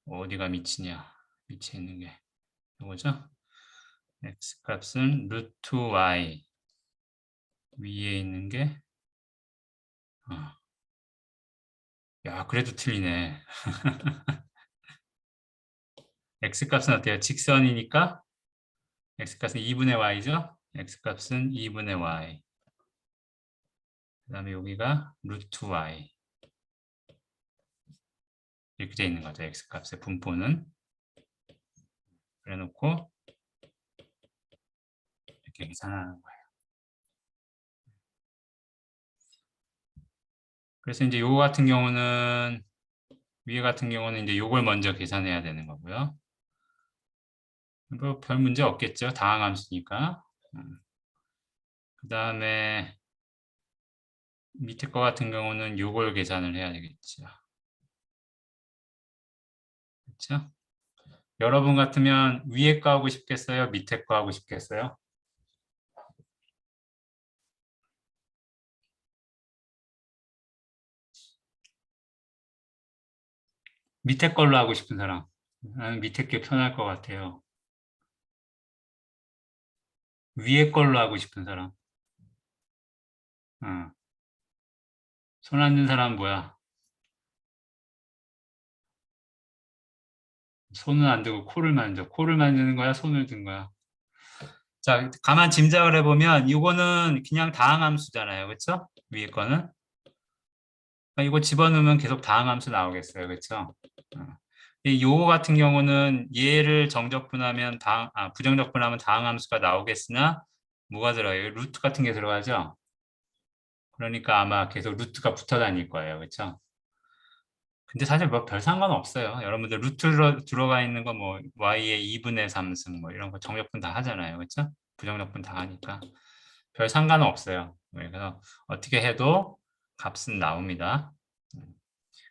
어디가 밑이냐? 밑에 있는 게 이거죠. x 값은 루트 y 위에 있는 게 야, 그래도 틀리네. x 값은 어때요? 직선이니까 x 값은 2분의 y죠? x 값은 2분의 y. 그 다음에 여기가 루트 y. 이렇게 되어 있는 거죠. x 값의 분포는. 그래 놓고 이렇게 계산하는 거예요. 그래서 이제 요거 같은 경우는 위에 같은 경우는 이제 요걸 먼저 계산해야 되는 거고요. 뭐 별 문제 없겠죠. 다항함수니까. 그 다음에 밑에 거 같은 경우는 요걸 계산을 해야 되겠죠. 그렇죠? 여러분 같으면 위에 거 하고 싶겠어요? 밑에 거 하고 싶겠어요? 밑에 걸로 하고 싶은 사람. 나는 밑에 게 편할 것 같아요. 위에 걸로 하고 싶은 사람. 어. 손 안 든 사람은 뭐야? 손은 안 들고 코를 만져. 코를 만드는 거야? 손을 든 거야? 자, 가만 짐작을 해보면 이거는 그냥 다항함수잖아요. 그렇죠? 위에 거는. 그러니까 이거 집어넣으면 계속 다항함수 나오겠어요. 그렇죠? 이 요거 같은 경우는 얘를 정적분하면 부정적분하면 다항함수가 나오겠으나 뭐가 들어요? 루트 같은 게 들어가죠? 그러니까 아마 계속 루트가 붙어 다닐 거예요. 그렇죠? 근데 사실 뭐 별 상관 없어요. 여러분들 루트로 들어가 있는 거 뭐 y의 2분의 3승 뭐 이런 거 정적분 다 하잖아요. 그렇죠? 부정적분 다 하니까 별 상관은 없어요. 그래서 어떻게 해도 값은 나옵니다.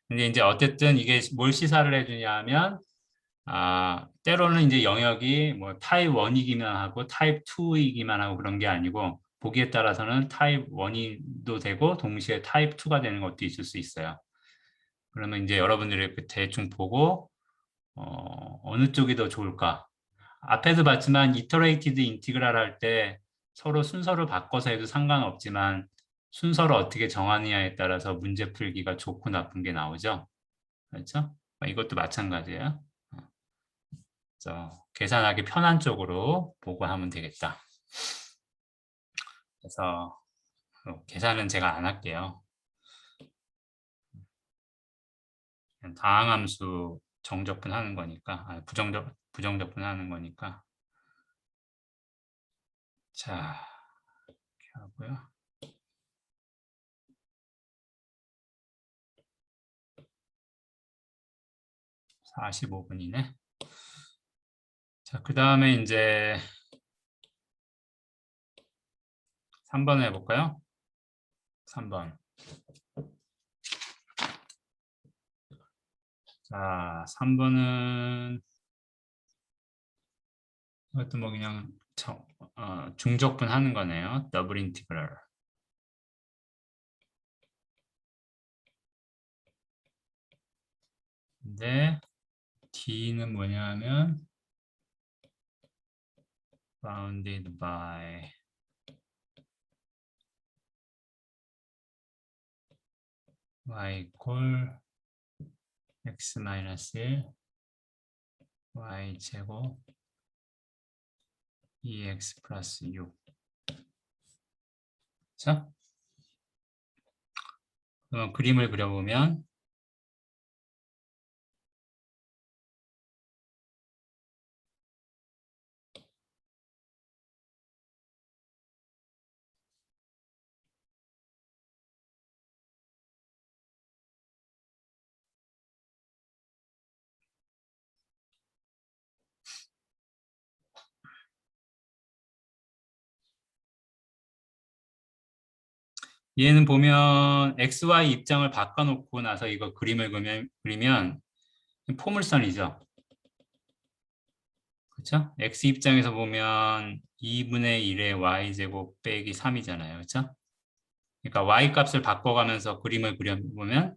근데 이제 어쨌든 이게 뭘 시사를 해주냐 하면 때로는 이제 영역이 뭐 타입 1이기만 하고 타입 2이기만 하고 그런 게 아니고 보기에 따라서는 타입 1이도 되고 동시에 타입 2가 되는 것도 있을 수 있어요. 그러면 이제 여러분들이 그 대충 보고 어느 쪽이 더 좋을까? 앞에도 봤지만 이터레이티드 인티그랄 할 때 서로 순서를 바꿔서 해도 상관없지만 순서를 어떻게 정하느냐에 따라서 문제 풀기가 좋고 나쁜 게 나오죠. 그렇죠? 이것도 마찬가지예요. 그래서 계산하기 편한 쪽으로 보고 하면 되겠다. 그래서 계산은 제가 안 할게요. 다항함수 정적분 하는 거니까, 부정적분 하는 거니까. 자, 이렇게 하고요. 45분이네. 자, 그 다음에 이제 3번 해볼까요? 3번. 자, 3번은 이것도 뭐 그냥 중적분 하는 거네요. 더블 인티그럴. 근데 D는 뭐냐면 bounded by y 이퀄 x 마이너스 1 y 제곱 2x 플러스 6. 자, 그럼 그림을 그려보면 얘는 보면 XY 입장을 바꿔놓고 나서 이거 그림을 그리면 포물선이죠. 그렇죠? X 입장에서 보면 2분의 1의 Y제곱 빼기 3이잖아요. 그렇죠? 그러니까 Y 값을 바꿔가면서 그림을 그려보면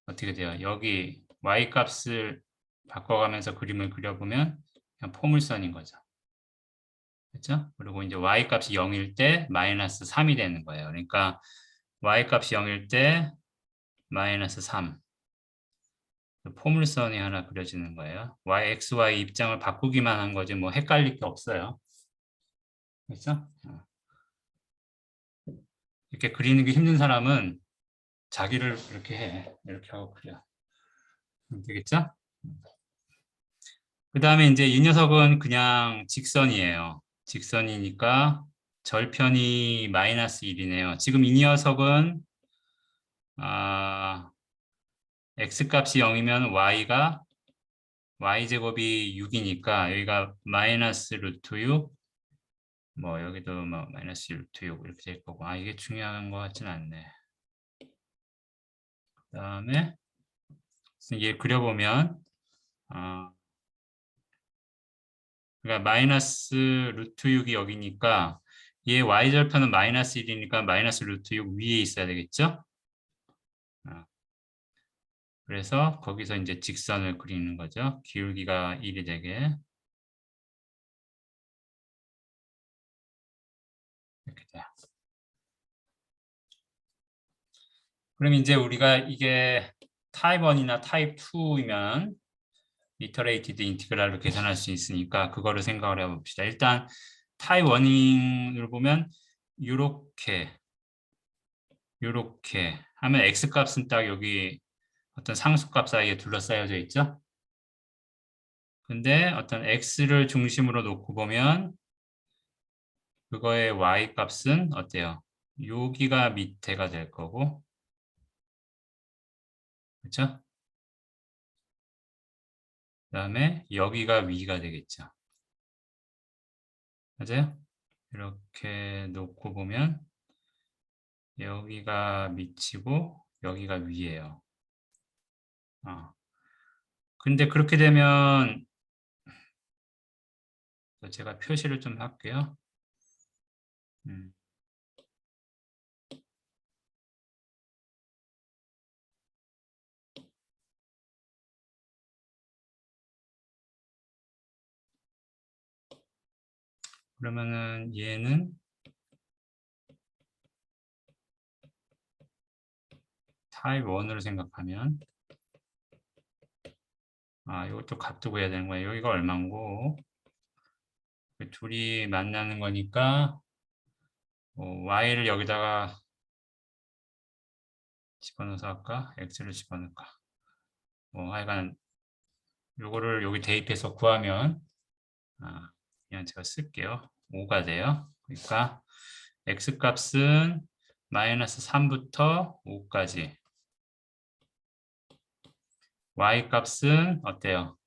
어떻게 돼요? 여기 Y 값을 바꿔가면서 그림을 그려보면 그냥 포물선인 거죠. 그렇죠? 그리고 이제 Y 값이 0일 때 마이너스 3이 되는 거예요. 그러니까 Y 값이 0일 때 마이너스 3. 포물선이 하나 그려지는 거예요. XY 입장을 바꾸기만 한 거지 뭐 헷갈릴 게 없어요. 그렇죠? 이렇게 그리는 게 힘든 사람은 자기를 이렇게 해. 이렇게 하고 그려. 되겠죠? 그 다음에 이제 이 녀석은 그냥 직선이에요. 직선이니까 절편이 마이너스 1이네요. 지금 이 녀석은 x값이 0이면 y제곱이 6이니까 여기가 마이너스 루트 6, 뭐 여기도 뭐 마이너스 루트 6 이렇게 될 거고, 이게 중요한 것 같지는 않네. 그 다음에 얘 그려보면 그러니까 마이너스 루트 6이 여기니까 얘 y절편은 마이너스 1이니까 마이너스 루트 6 위에 있어야 되겠죠? 그래서 거기서 이제 직선을 그리는 거죠. 기울기가 1이 되게 이렇게 돼요. 그럼 이제 우리가 이게 타입 1이나 타입 2이면 이터레이티드 인티그랄로 계산할 수 있으니까 그거를 생각을 해봅시다. 일단 타입 1을 보면 요렇게 하면 x값은 딱 여기 어떤 상수값 사이에 둘러싸여져 있죠. 근데 어떤 x를 중심으로 놓고 보면 그거의 y값은 어때요? 여기가 밑에가 될 거고, 그렇죠? 그 다음에 여기가 위가 되겠죠. 맞아요? 이렇게 놓고 보면 여기가 밑이고 여기가 위예요. 근데 그렇게 되면 제가 표시를 좀 할게요. 그러면은 얘는 타입 1으로 생각하면 이것도 값 두고 해야 되는 거예요. 여기가 얼마고 둘이 만나는 거니까 y를 여기다가 집어넣어서 할까? x를 집어넣을까? 하여간 요거를 여기 대입해서 구하면 그냥 제가 쓸게요. 5가 돼요. 그러니까 x값은 마이너스 3부터 5까지, y값은 어때요?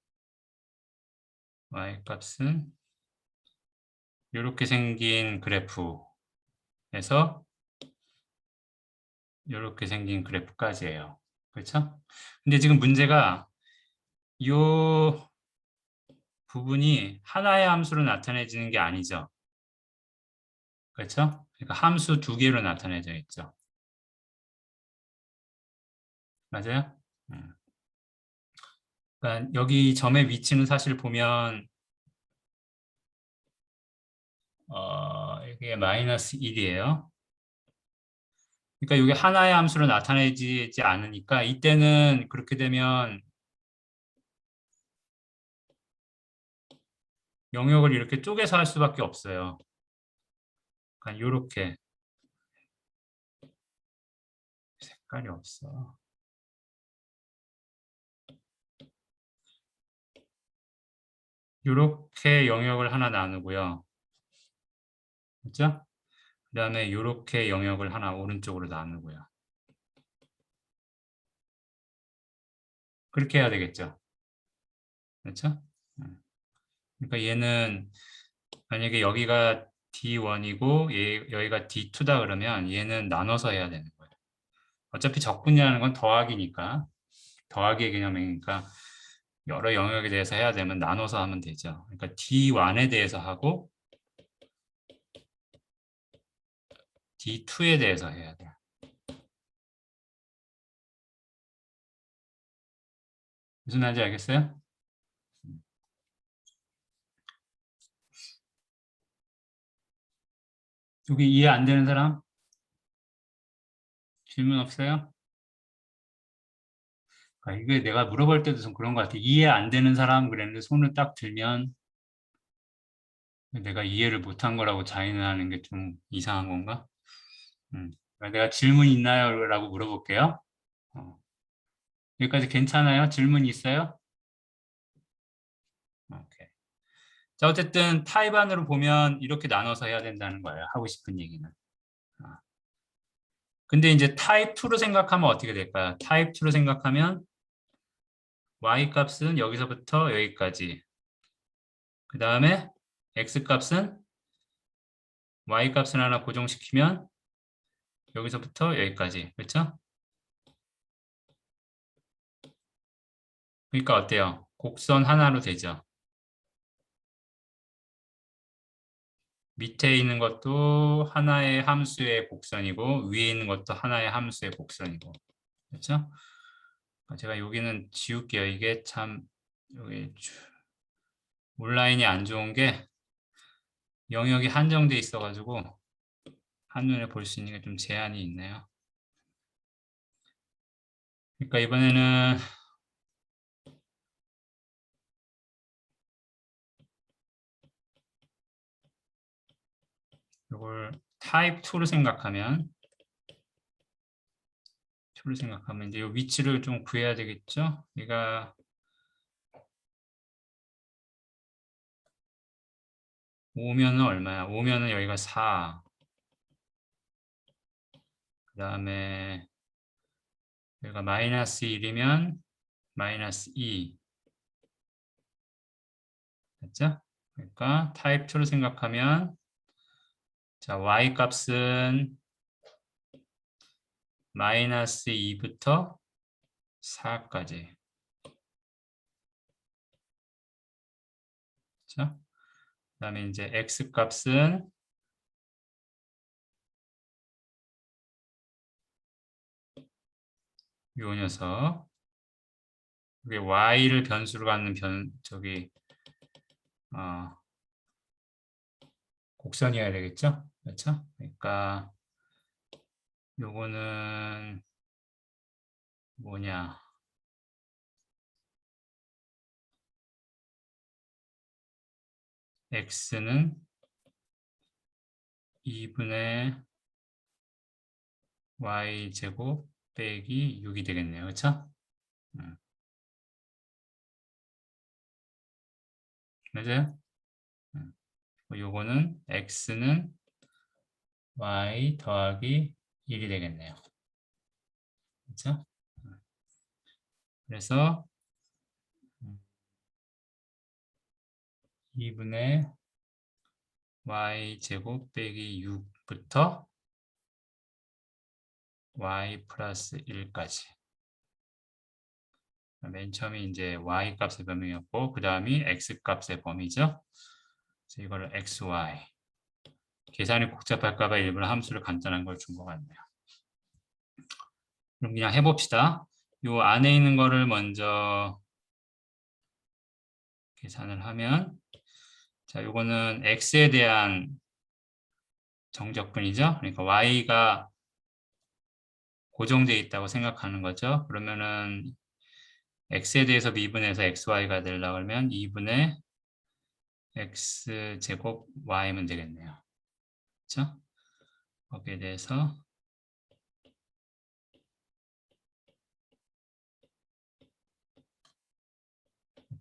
y값은 이렇게 생긴 그래프에서 이렇게 생긴 그래프까지예요. 그렇죠? 근데 지금 문제가 이 부분이 하나의 함수로 나타내지는 게 아니죠. 그렇죠? 그러니까 함수 두 개로 나타내져 있죠. 맞아요? 그러니까 여기 점의 위치는 사실 보면 이게 마이너스 1이에요. 그러니까 이게 하나의 함수로 나타내지 않으니까 이때는 그렇게 되면 영역을 이렇게 쪼개서 할 수밖에 없어요. 그러니까 이렇게 색깔이 없어. 이렇게 영역을 하나 나누고요. 그렇죠? 그 다음에 이렇게 영역을 하나 오른쪽으로 나누고요. 그렇게 해야 되겠죠. 그렇죠? 그러니까 얘는 만약에 여기가 D1이고 여기가 D2다 그러면 얘는 나눠서 해야 되는 거예요. 어차피 적분이라는 건 더하기니까 더하기의 개념이니까 여러 영역에 대해서 해야 되면 나눠서 하면 되죠. 그러니까 D1에 대해서 하고 D2에 대해서 해야 돼요. 무슨 말인지 알겠어요? 여기 이해 안 되는 사람? 질문 없어요? 아, 이게 내가 물어볼 때도 좀 그런 것 같아. 이해 안 되는 사람 그랬는데 손을 딱 들면 내가 이해를 못한 거라고 자인하는 게 좀 이상한 건가? 그러니까 내가 질문 있나요? 라고 물어볼게요. 어, 여기까지 괜찮아요? 질문 있어요? 오케이. 자, 어쨌든 타입 안으로 보면 이렇게 나눠서 해야 된다는 거예요. 하고 싶은 얘기는. 어. 근데 이제 타입 2로 생각하면 어떻게 될까요? 타입 2로 생각하면 y 값은 여기서부터 여기까지. 그 다음에 x 값은 y 값을 하나 고정시키면 여기서부터 여기까지. 그렇죠? 그러니까 어때요? 곡선 하나로 되죠. 밑에 있는 것도 하나의 함수의 곡선이고 위에 있는 것도 하나의 함수의 곡선이고. 그렇죠? 제가 여기는 지울게요. 이게 참 여기 온라인이 안 좋은 게 영역이 한정돼 있어가지고 한눈에 볼 수 있는 게 좀 제한이 있네요. 그러니까 이번에는 이걸 타입 2로 생각하면 이제 이 위치를 좀 구해야 되겠죠? 얘가 5면은 얼마야? 5면은 여기가 4. 그 다음에 여기가 마이너스 1이면 마이너스 2. 됐죠? 그러니까 타입 2로 생각하면 자, y 값은 마이너스 2부터 4까지. 그렇죠? 그 다음에 이제 x 값은 요 녀석. 이게 y를 변수로 갖는 어, 곡선이어야 되겠죠? 그렇죠? 그러니까 요거는 뭐냐? x는 2분의 y제곱 빼기 6이 되겠네요. 그렇죠? 맞아요? 요거는 x는 y 더하기 1이 되겠네요. 그렇죠? 그래서 2분의 y제곱 빼기 6부터 y 플러스 1까지. 맨 처음에 이제 y 값의 범위였고 그 다음이 x 값의 범위죠. 그래서 이거를 xy. 계산이 복잡할까 봐 일부러 함수를 간단한 걸 준 것 같네요. 그럼 그냥 해봅시다. 요 안에 있는 거를 먼저 계산을 하면 자, 요거는 x에 대한 정적분이죠. 그러니까 y가 고정되어 있다고 생각하는 거죠. 그러면은 x에 대해서 미분해서 xy가 되려고 하면 2분의 x제곱 y면 되겠네요. 그렇죠? 거기에 대해서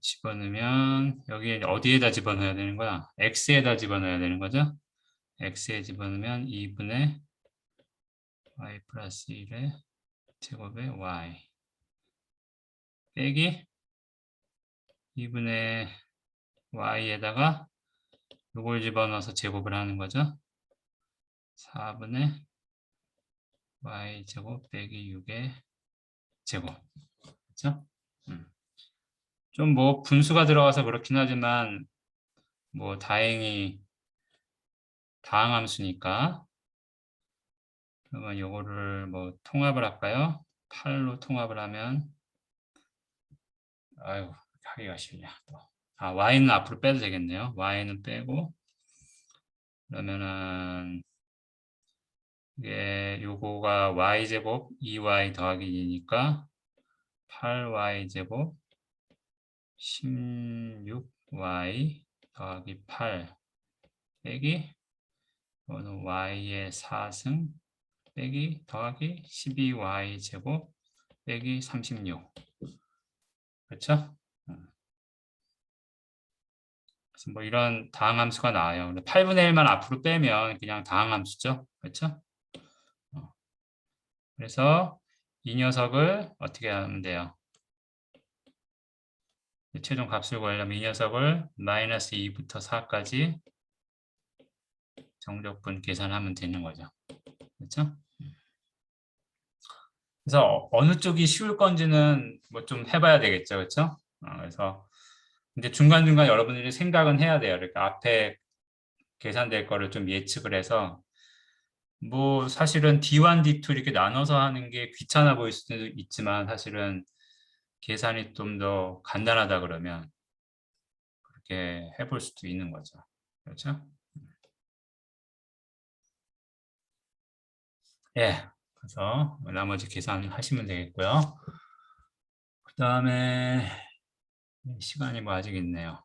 집어넣으면 여기에 어디에다 집어넣어야 되는 거야? x에다 집어넣어야 되는 거죠? x에 집어넣으면 2분의 y 플러스 1의 제곱의 y 빼기 2분의 y에다가 이걸 집어넣어서 제곱을 하는 거죠. 4분의 y제곱 빼기 6의 제곱. 그렇죠? 좀 뭐 분수가 들어가서 그렇긴 하지만 뭐 다행히 다항함수니까 그러면 요거를 뭐 통합을 할까요? 8로 통합을 하면 아유 하기가 쉽냐 또. 아 y는 앞으로 빼도 되겠네요. y는 빼고 그러면은 이게 요거가 y제곱 2y 더하기 2니까 8y제곱 16y 더하기 8 빼기 이거는 y의 4승 빼기 더하기 12y 제곱 빼기 36 그렇죠? 그래서 뭐 이런 다항함수가 나와요. 근데 8분의 1만 앞으로 빼면 그냥 다항함수죠. 그렇죠? 그래서 이 녀석을 어떻게 하면 돼요? 최종 값을 구하려면 이 녀석을 마이너스 2부터 4까지 정적분 계산하면 되는 거죠. 그렇죠? 그래서 어느 쪽이 쉬울 건지는 뭐 좀 해봐야 되겠죠. 그렇죠? 그래서 근데 중간중간 여러분들이 생각은 해야 돼요. 그러니까 앞에 계산될 거를 좀 예측을 해서 뭐 사실은 D1, D2 이렇게 나눠서 하는 게 귀찮아 보일 수도 있지만 사실은 계산이 좀 더 간단하다 그러면 그렇게 해볼 수도 있는 거죠. 그렇죠? 예. 그래서 나머지 계산하시면 되겠고요. 그 다음에 시간이 뭐 아직 있네요.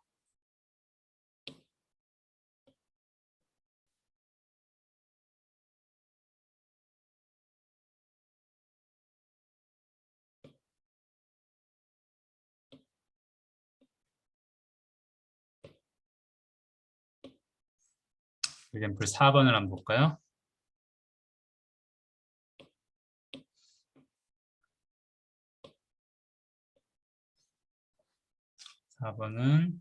example 4번을 한번 볼까요? 4번은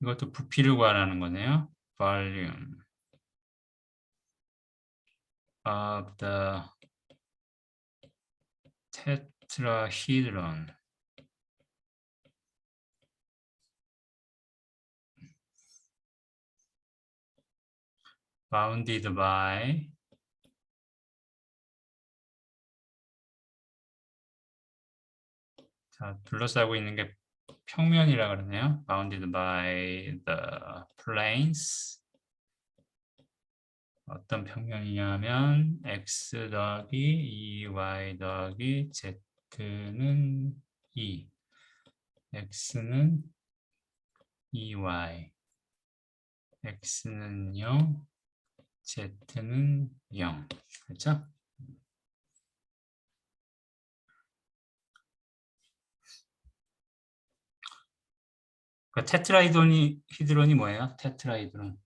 이것도 부피를 구하라는 거네요. volume of the tetrahedron bounded by 자, 둘러싸고 있는 게 평면이라 그러네요. bounded by the planes 어떤 평면이냐면 x 더하기 2y 더하기 z는 2 x는 2y x는 0 z는 0 그렇죠? 그 테트라히드론이 뭐예요? 테트라히드론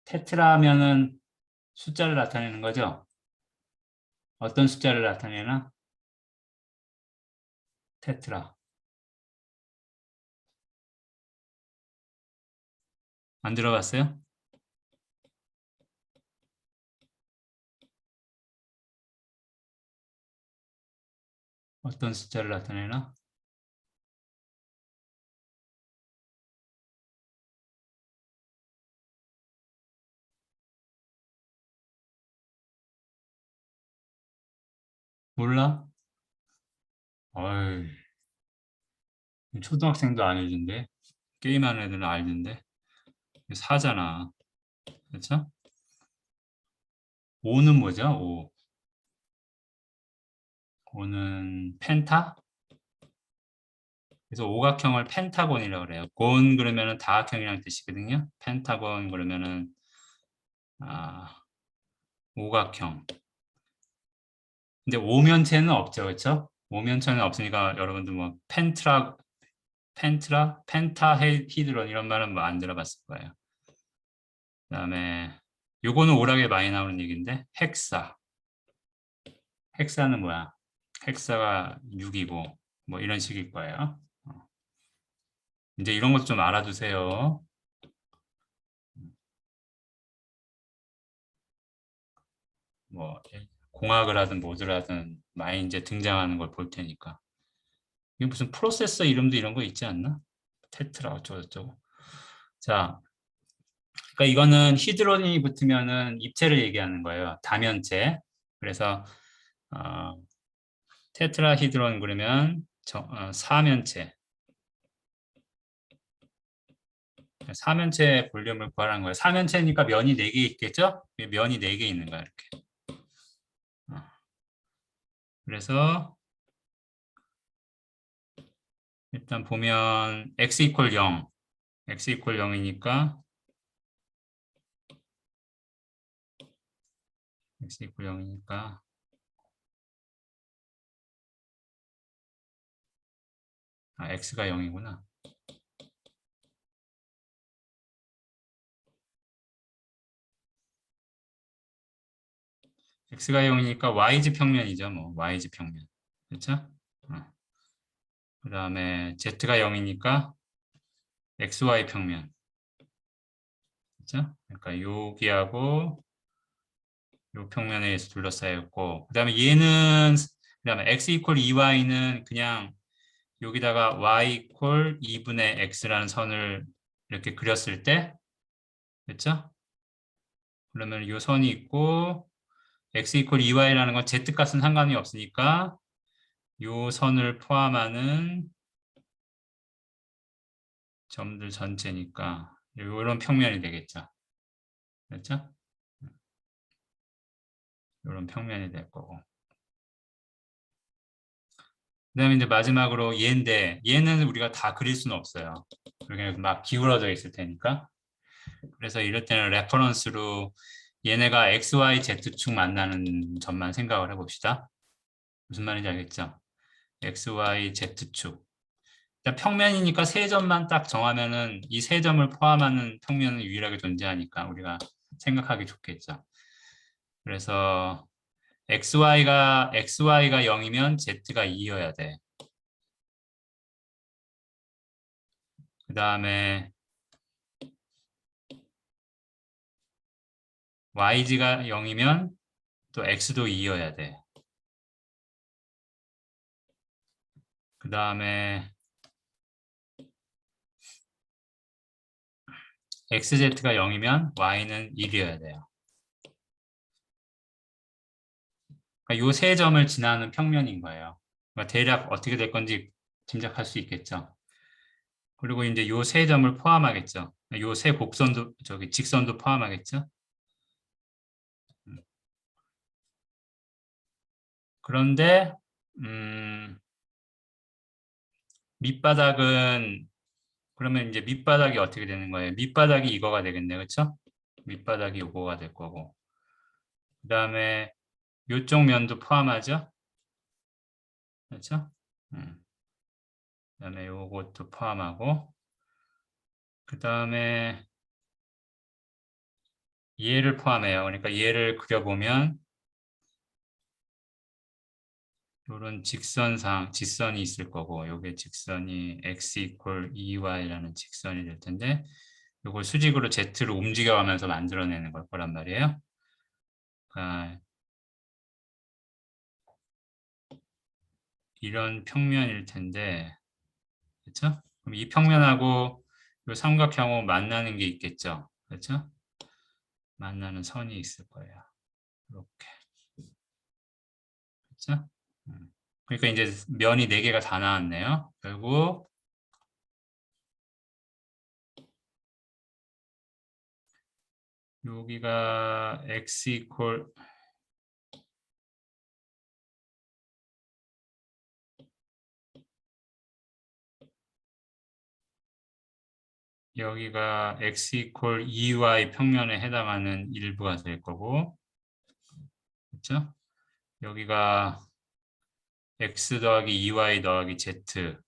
테트라면은 숫자를 나타내는 거죠? 어떤 숫자를 나타내나? 테트라 안 들어봤어요? 어떤 숫자를 나타내나? 몰라? 어이, 초등학생도 안 해준대. 게임하는 애들은 알던데. 4잖아. 그렇죠? 5는 뭐죠? 5. O는 펜타? 그래서 오각형을 펜타곤이라고 그래요. 곤 그러면은 다각형이라는 뜻이거든요. 펜타곤 그러면은 오각형. 근데 오면체는 없죠, 그렇죠? 오면체는 없으니까 여러분들 뭐 펜타헤드론 이런 말은 뭐 안 들어봤을 거예요. 그다음에 요거는 오락에 많이 나오는 얘기인데 헥사. 헥사는 뭐야? 헥사가 6이고 뭐 이런 식일 거예요. 이제 이런 것도 좀 알아두세요. 뭐 공학을 하든 뭐를 하든 많이 이제 등장하는 걸 볼 테니까. 이게 무슨 프로세서 이름도 이런 거 있지 않나? 테트라 어쩌고저쩌고. 자, 그러니까 이거는 히드론이 붙으면은 입체를 얘기하는 거예요. 다면체. 그래서 어, 테트라히드론 그러면 사면체. 사면체 볼륨을 구하라는 거예요. 사면체니까 면이 4개 있겠죠? 면이 4개 있는 거야, 이렇게. 어, 그래서 일단 보면 x 이퀄 0. x 이퀄 0이니까 x 이퀄 0이니까 x가 0이구나. x가 0이니까 y지 평면이죠. 뭐 y지 평면. 그렇죠? 그다음에 z가 0이니까 xy 평면. 그렇죠? 그러니까 여기하고 요 평면에 의해서 둘러싸여 있고 그다음에 얘는 그다음에 x 이퀄 2y는 그냥 여기다가 y 이퀄 2분의 x라는 선을 이렇게 그렸을 때 그렇죠? 그러면 이 선이 있고 x 이퀄 2y라는 건 z 값은 상관이 없으니까 이 선을 포함하는 점들 전체니까 이런 평면이 되겠죠. 그렇죠? 이런 평면이 될 거고. 그다음에 이제 마지막으로 얘인데 얘는 우리가 다 그릴 수는 없어요. 그냥 막 기울어져 있을 테니까. 그래서 이럴 때는 레퍼런스로 얘네가 XY, Z축 만나는 점만 생각을 해봅시다. 무슨 말인지 알겠죠? XY, Z축. 일단 평면이니까 세 점만 딱 정하면은 이 세 점을 포함하는 평면은 유일하게 존재하니까 우리가 생각하기 좋겠죠. 그래서 XY가 0이면 Z가 2여야 돼. 그 다음에 YG가 0이면 또 X도 2여야 돼. 그 다음에 XZ가 0이면 Y는 1이어야 돼요. 그러니까 이 세 점을 지나는 평면인 거예요. 그러니까 대략 어떻게 될 건지 짐작할 수 있겠죠. 그리고 이제 이 세 점을 포함하겠죠. 이 세 곡선도 저기 직선도 포함하겠죠. 그런데 밑바닥은 그러면 이제 밑바닥이 어떻게 되는 거예요? 밑바닥이 이거가 되겠네, 그렇죠? 밑바닥이 이거가 될 거고. 그 다음에 이쪽 면도 포함하죠, 그렇죠? 그다음에 요것도 포함하고 그 다음에 얘를 포함해요. 그러니까 얘를 그려보면 이런 직선이 있을 거고 요게 직선이 x 이퀄 2y라는 직선이 될 텐데 요걸 수직으로 z로 움직여가면서 만들어내는 걸 거란 말이에요. 그러니까 이런 평면일 텐데 그렇죠? 그럼 이 평면하고 요 삼각형하고 만나는 게 있겠죠. 그렇죠? 만나는 선이 있을 거예요. 이렇게. 그렇죠? 그러니까 이제 면이 4개가 다 나왔네요. 결국 여기가 x 이퀄 여기가 x 이퀄 2y 평면에 해당하는 일부가 될 거고, 그렇죠? 여기가 x 더하기 2y 더하기 z,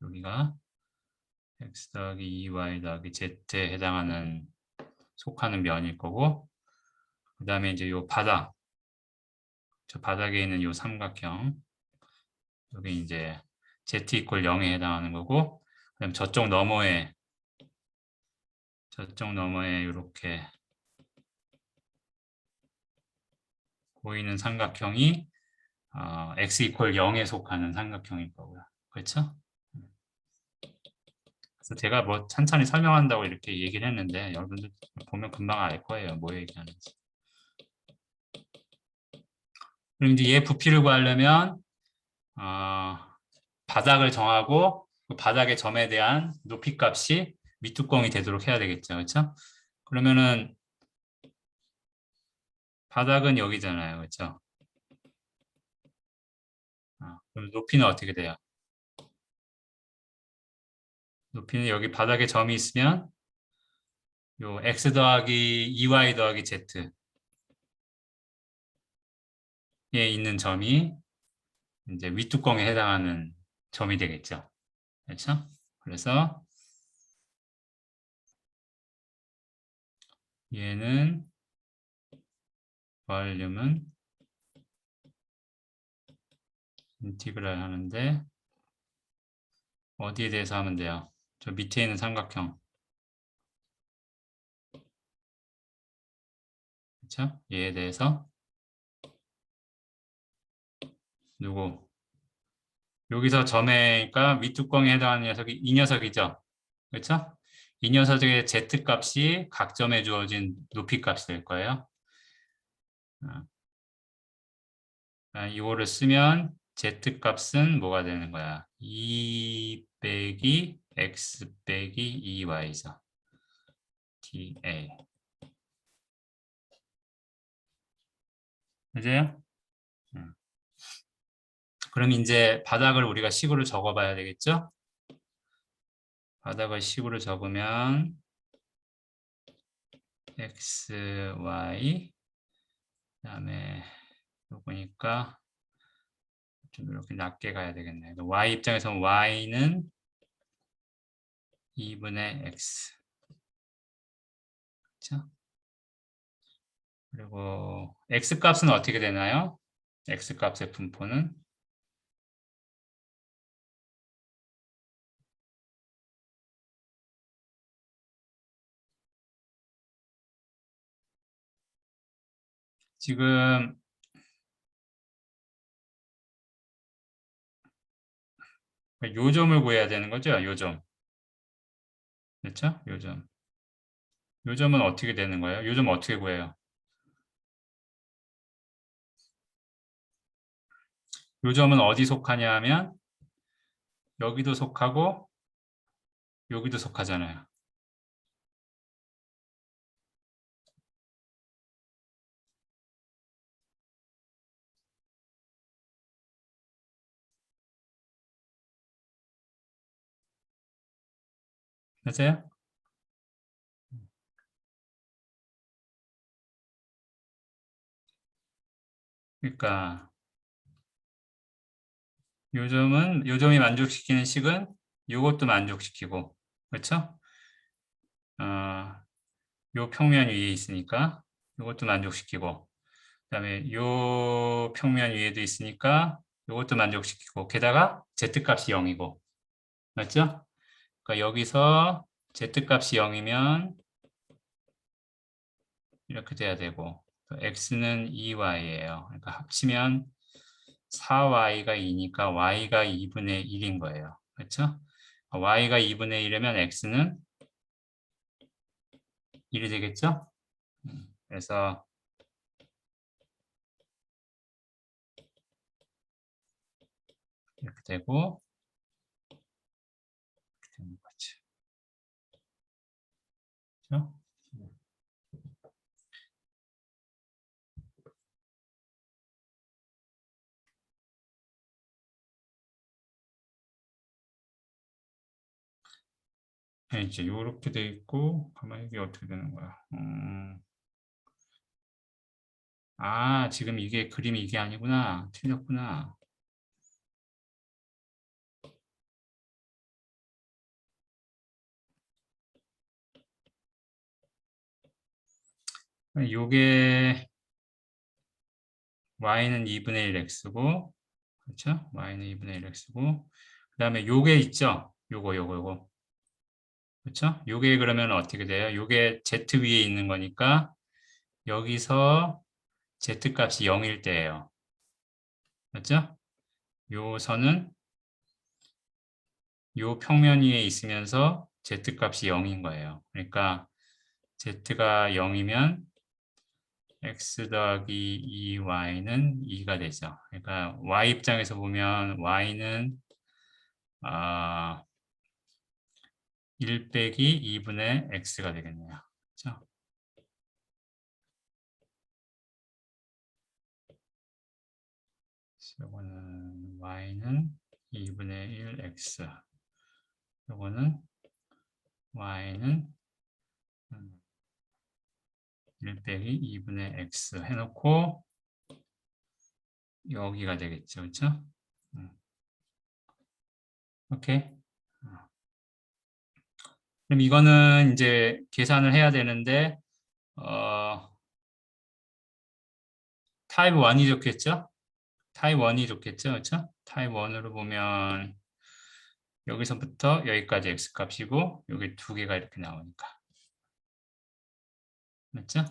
여기가 x 더하기 2y 더하기 z에 해당하는 속하는 면일 거고, 그 다음에 이제 요 바닥, 저 바닥에 있는 요 삼각형, 여기 이제 z 이퀄 0에 해당하는 거고, 그다음 저쪽 너머에 이렇게 보이는 삼각형이 x 이퀄 0에 속하는 삼각형일 거고요. 그렇죠? 그래서 제가 뭐 찬찬히 설명한다고 이렇게 얘기를 했는데 여러분들 보면 금방 알 거예요. 뭐 얘기하는지. 그럼 이제 얘 부피를 구하려면 바닥을 정하고 그 바닥의 점에 대한 높이 값이 밑두꺼이 되도록 해야 되겠죠. 그렇죠? 그러면은 바닥은 여기잖아요. 그렇죠? 그럼 높이는 어떻게 돼요? 높이는 여기 바닥에 점이 있으면 요 x 더하기 2y 더하기 z에 있는 점이 이제 윗뚜껑에 해당하는 점이 되겠죠. 그렇죠? 그래서 얘는 볼륨은 인티그랄 하는데 어디에 대해서 하면 돼요? 저 밑에 있는 삼각형. 그렇죠? 얘에 대해서 누구? 여기서 점에니까 윗뚜껑에 해당하는 녀석이 이 녀석이죠. 그렇죠? 이 녀석의 z 값이 각 점에 주어진 높이 값이 될 거예요. 이거를 쓰면 z 값은 뭐가 되는 거야? 2 빼기 x 빼기 2y죠. dA. 맞아요? 그럼 이제 바닥을 우리가 식으로 적어봐야 되겠죠? 바닥을 식으로 적으면 x, y 그다음에 요거니까 좀 이렇게 낮게 가야 되겠네. y 입장에서는 y는 2분의 x. 그렇죠? 그리고 x 값은 어떻게 되나요? x 값의 분포는 지금 요점을 구해야 되는 거죠? 요점. 그렇죠? 요점. 요점은 어떻게 되는 거예요? 요점 어떻게 구해요? 요점은 어디 속하냐 하면 여기도 속하고 여기도 속하잖아요. 맞아요? 그러니까 요점이 만족시키는 식은 요것도 만족시키고 그렇죠? 요 평면 위에 있으니까 요것도 만족시키고 그다음에 요 평면 위에도 있으니까 요것도 만족시키고 게다가 z값이 0이고 맞죠? 그러니까 여기서 z값이 0이면 이렇게 돼야 되고 x는 2y예요. 그러니까 합치면 4y가 2니까 y가 2분의 1인 거예요. 그렇죠? y가 2분의 1이면 x는 1이 되겠죠? 그래서 이렇게 되고 이렇게 되는 거죠. 그렇죠? 이제 이렇게 돼 있고, 가만히 이게 어떻게 되는 거야? 아, 지금 이게 그림이 이게 아니구나. 틀렸구나. 요게 y는 2분의 1 x고, 그렇죠? y는 2분의 1 x고, 그 다음에 요게 있죠? 요거. 그렇죠? 요게 그러면 어떻게 돼요? 요게 z 위에 있는 거니까 여기서 z 값이 0일 때예요. 맞죠? 요 선은 요 평면 위에 있으면서 z 값이 0인 거예요. 그러니까 z가 0이면 x 더하기 2y는 2가 되죠. 그러니까 y 입장에서 보면 y는 1 빼기 2분의 x가 되겠네요. 그렇죠? 이거는 y는 2분의 1 x, 이거는 y는 1 빼기 2분의 x 해놓고 여기가 되겠죠. 그렇죠? 오케이. 그럼 이거는 이제 계산을 해야 되는데 타입 1이 좋겠죠? 타입 1이 좋겠죠? 그렇죠? 타입 1으로 보면 여기서부터 여기까지 x 값이고 여기 두 개가 이렇게 나오니까. 맞죠?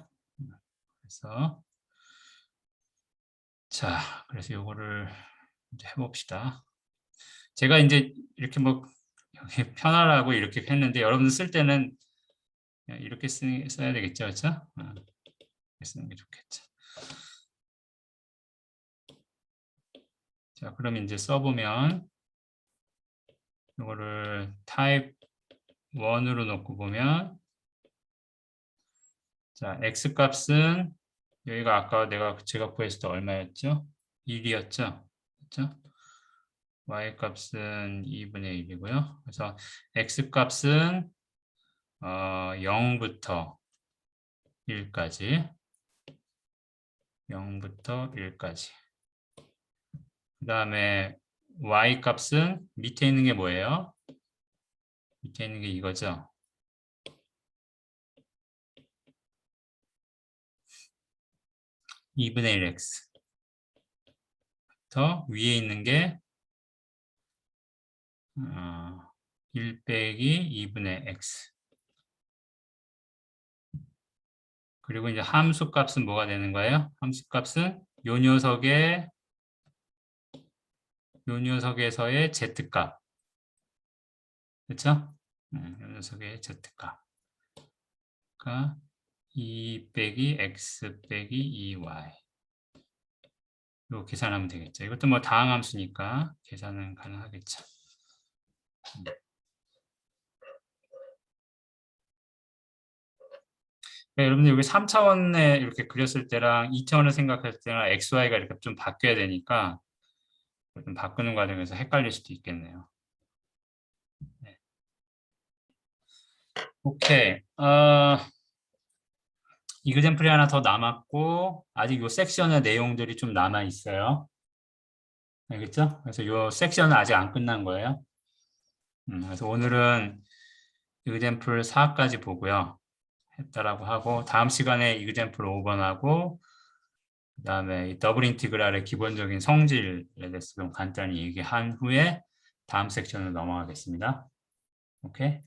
그래서 자, 그래서 요거를 이제 해봅시다. 제가 이제 이렇게 뭐 여기 편하라고 이렇게 했는데 여러분들 쓸 때는 이렇게 써야 되겠죠, 그렇죠? 이렇게 쓰는 게 좋겠죠. 자, 그럼 이제 써보면 이거를 타입 1으로 놓고 보면 자, x 값은 여기가 아까 제가 구했을 때 얼마였죠? 1이었죠? 그렇죠? y 값은 2분의 1이고요. 그래서 x 값은 0부터 1까지 0부터 1까지 그 다음에 y 값은 밑에 있는 게 뭐예요? 밑에 있는 게 이거죠? 2분의 1x 더 위에 있는 게 1 빼기 2분의 x 그리고 이제 함수 값은 뭐가 되는 거예요? 함수 값은 요 녀석에서의 z값 그렇죠? 요 녀석의 z값 그러니까 2 빼기 x 빼기 2y 이거 계산하면 되겠죠. 이것도 뭐 다항함수니까 계산은 가능하겠죠. 네, 여러분들 여기 3차원에 이렇게 그렸을 때랑 2차원을 생각할 때랑 XY가 이렇게 좀 바뀌어야 되니까 좀 바꾸는 과정에서 헷갈릴 수도 있겠네요. 네. 오케이. 이그젠플이 하나 더 남았고 아직 이 섹션의 내용들이 좀 남아 있어요. 알겠죠? 그래서 이 섹션은 아직 안 끝난 거예요. 그래서 오늘은 이그젠플 4까지 보고요. 했다라고 하고 다음 시간에 이그젠플 5번하고 그 다음에 더블 인티그랄의 기본적인 성질에 대해서 좀 간단히 얘기한 후에 다음 섹션으로 넘어가겠습니다. 오케이?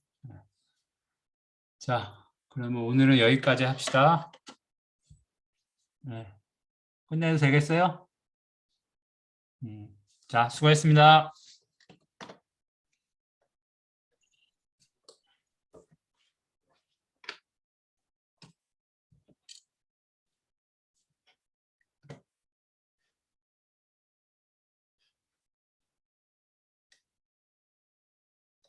자, 그러면 오늘은 여기까지 합시다. 네. 끝내도 되겠어요? 자, 수고했습니다.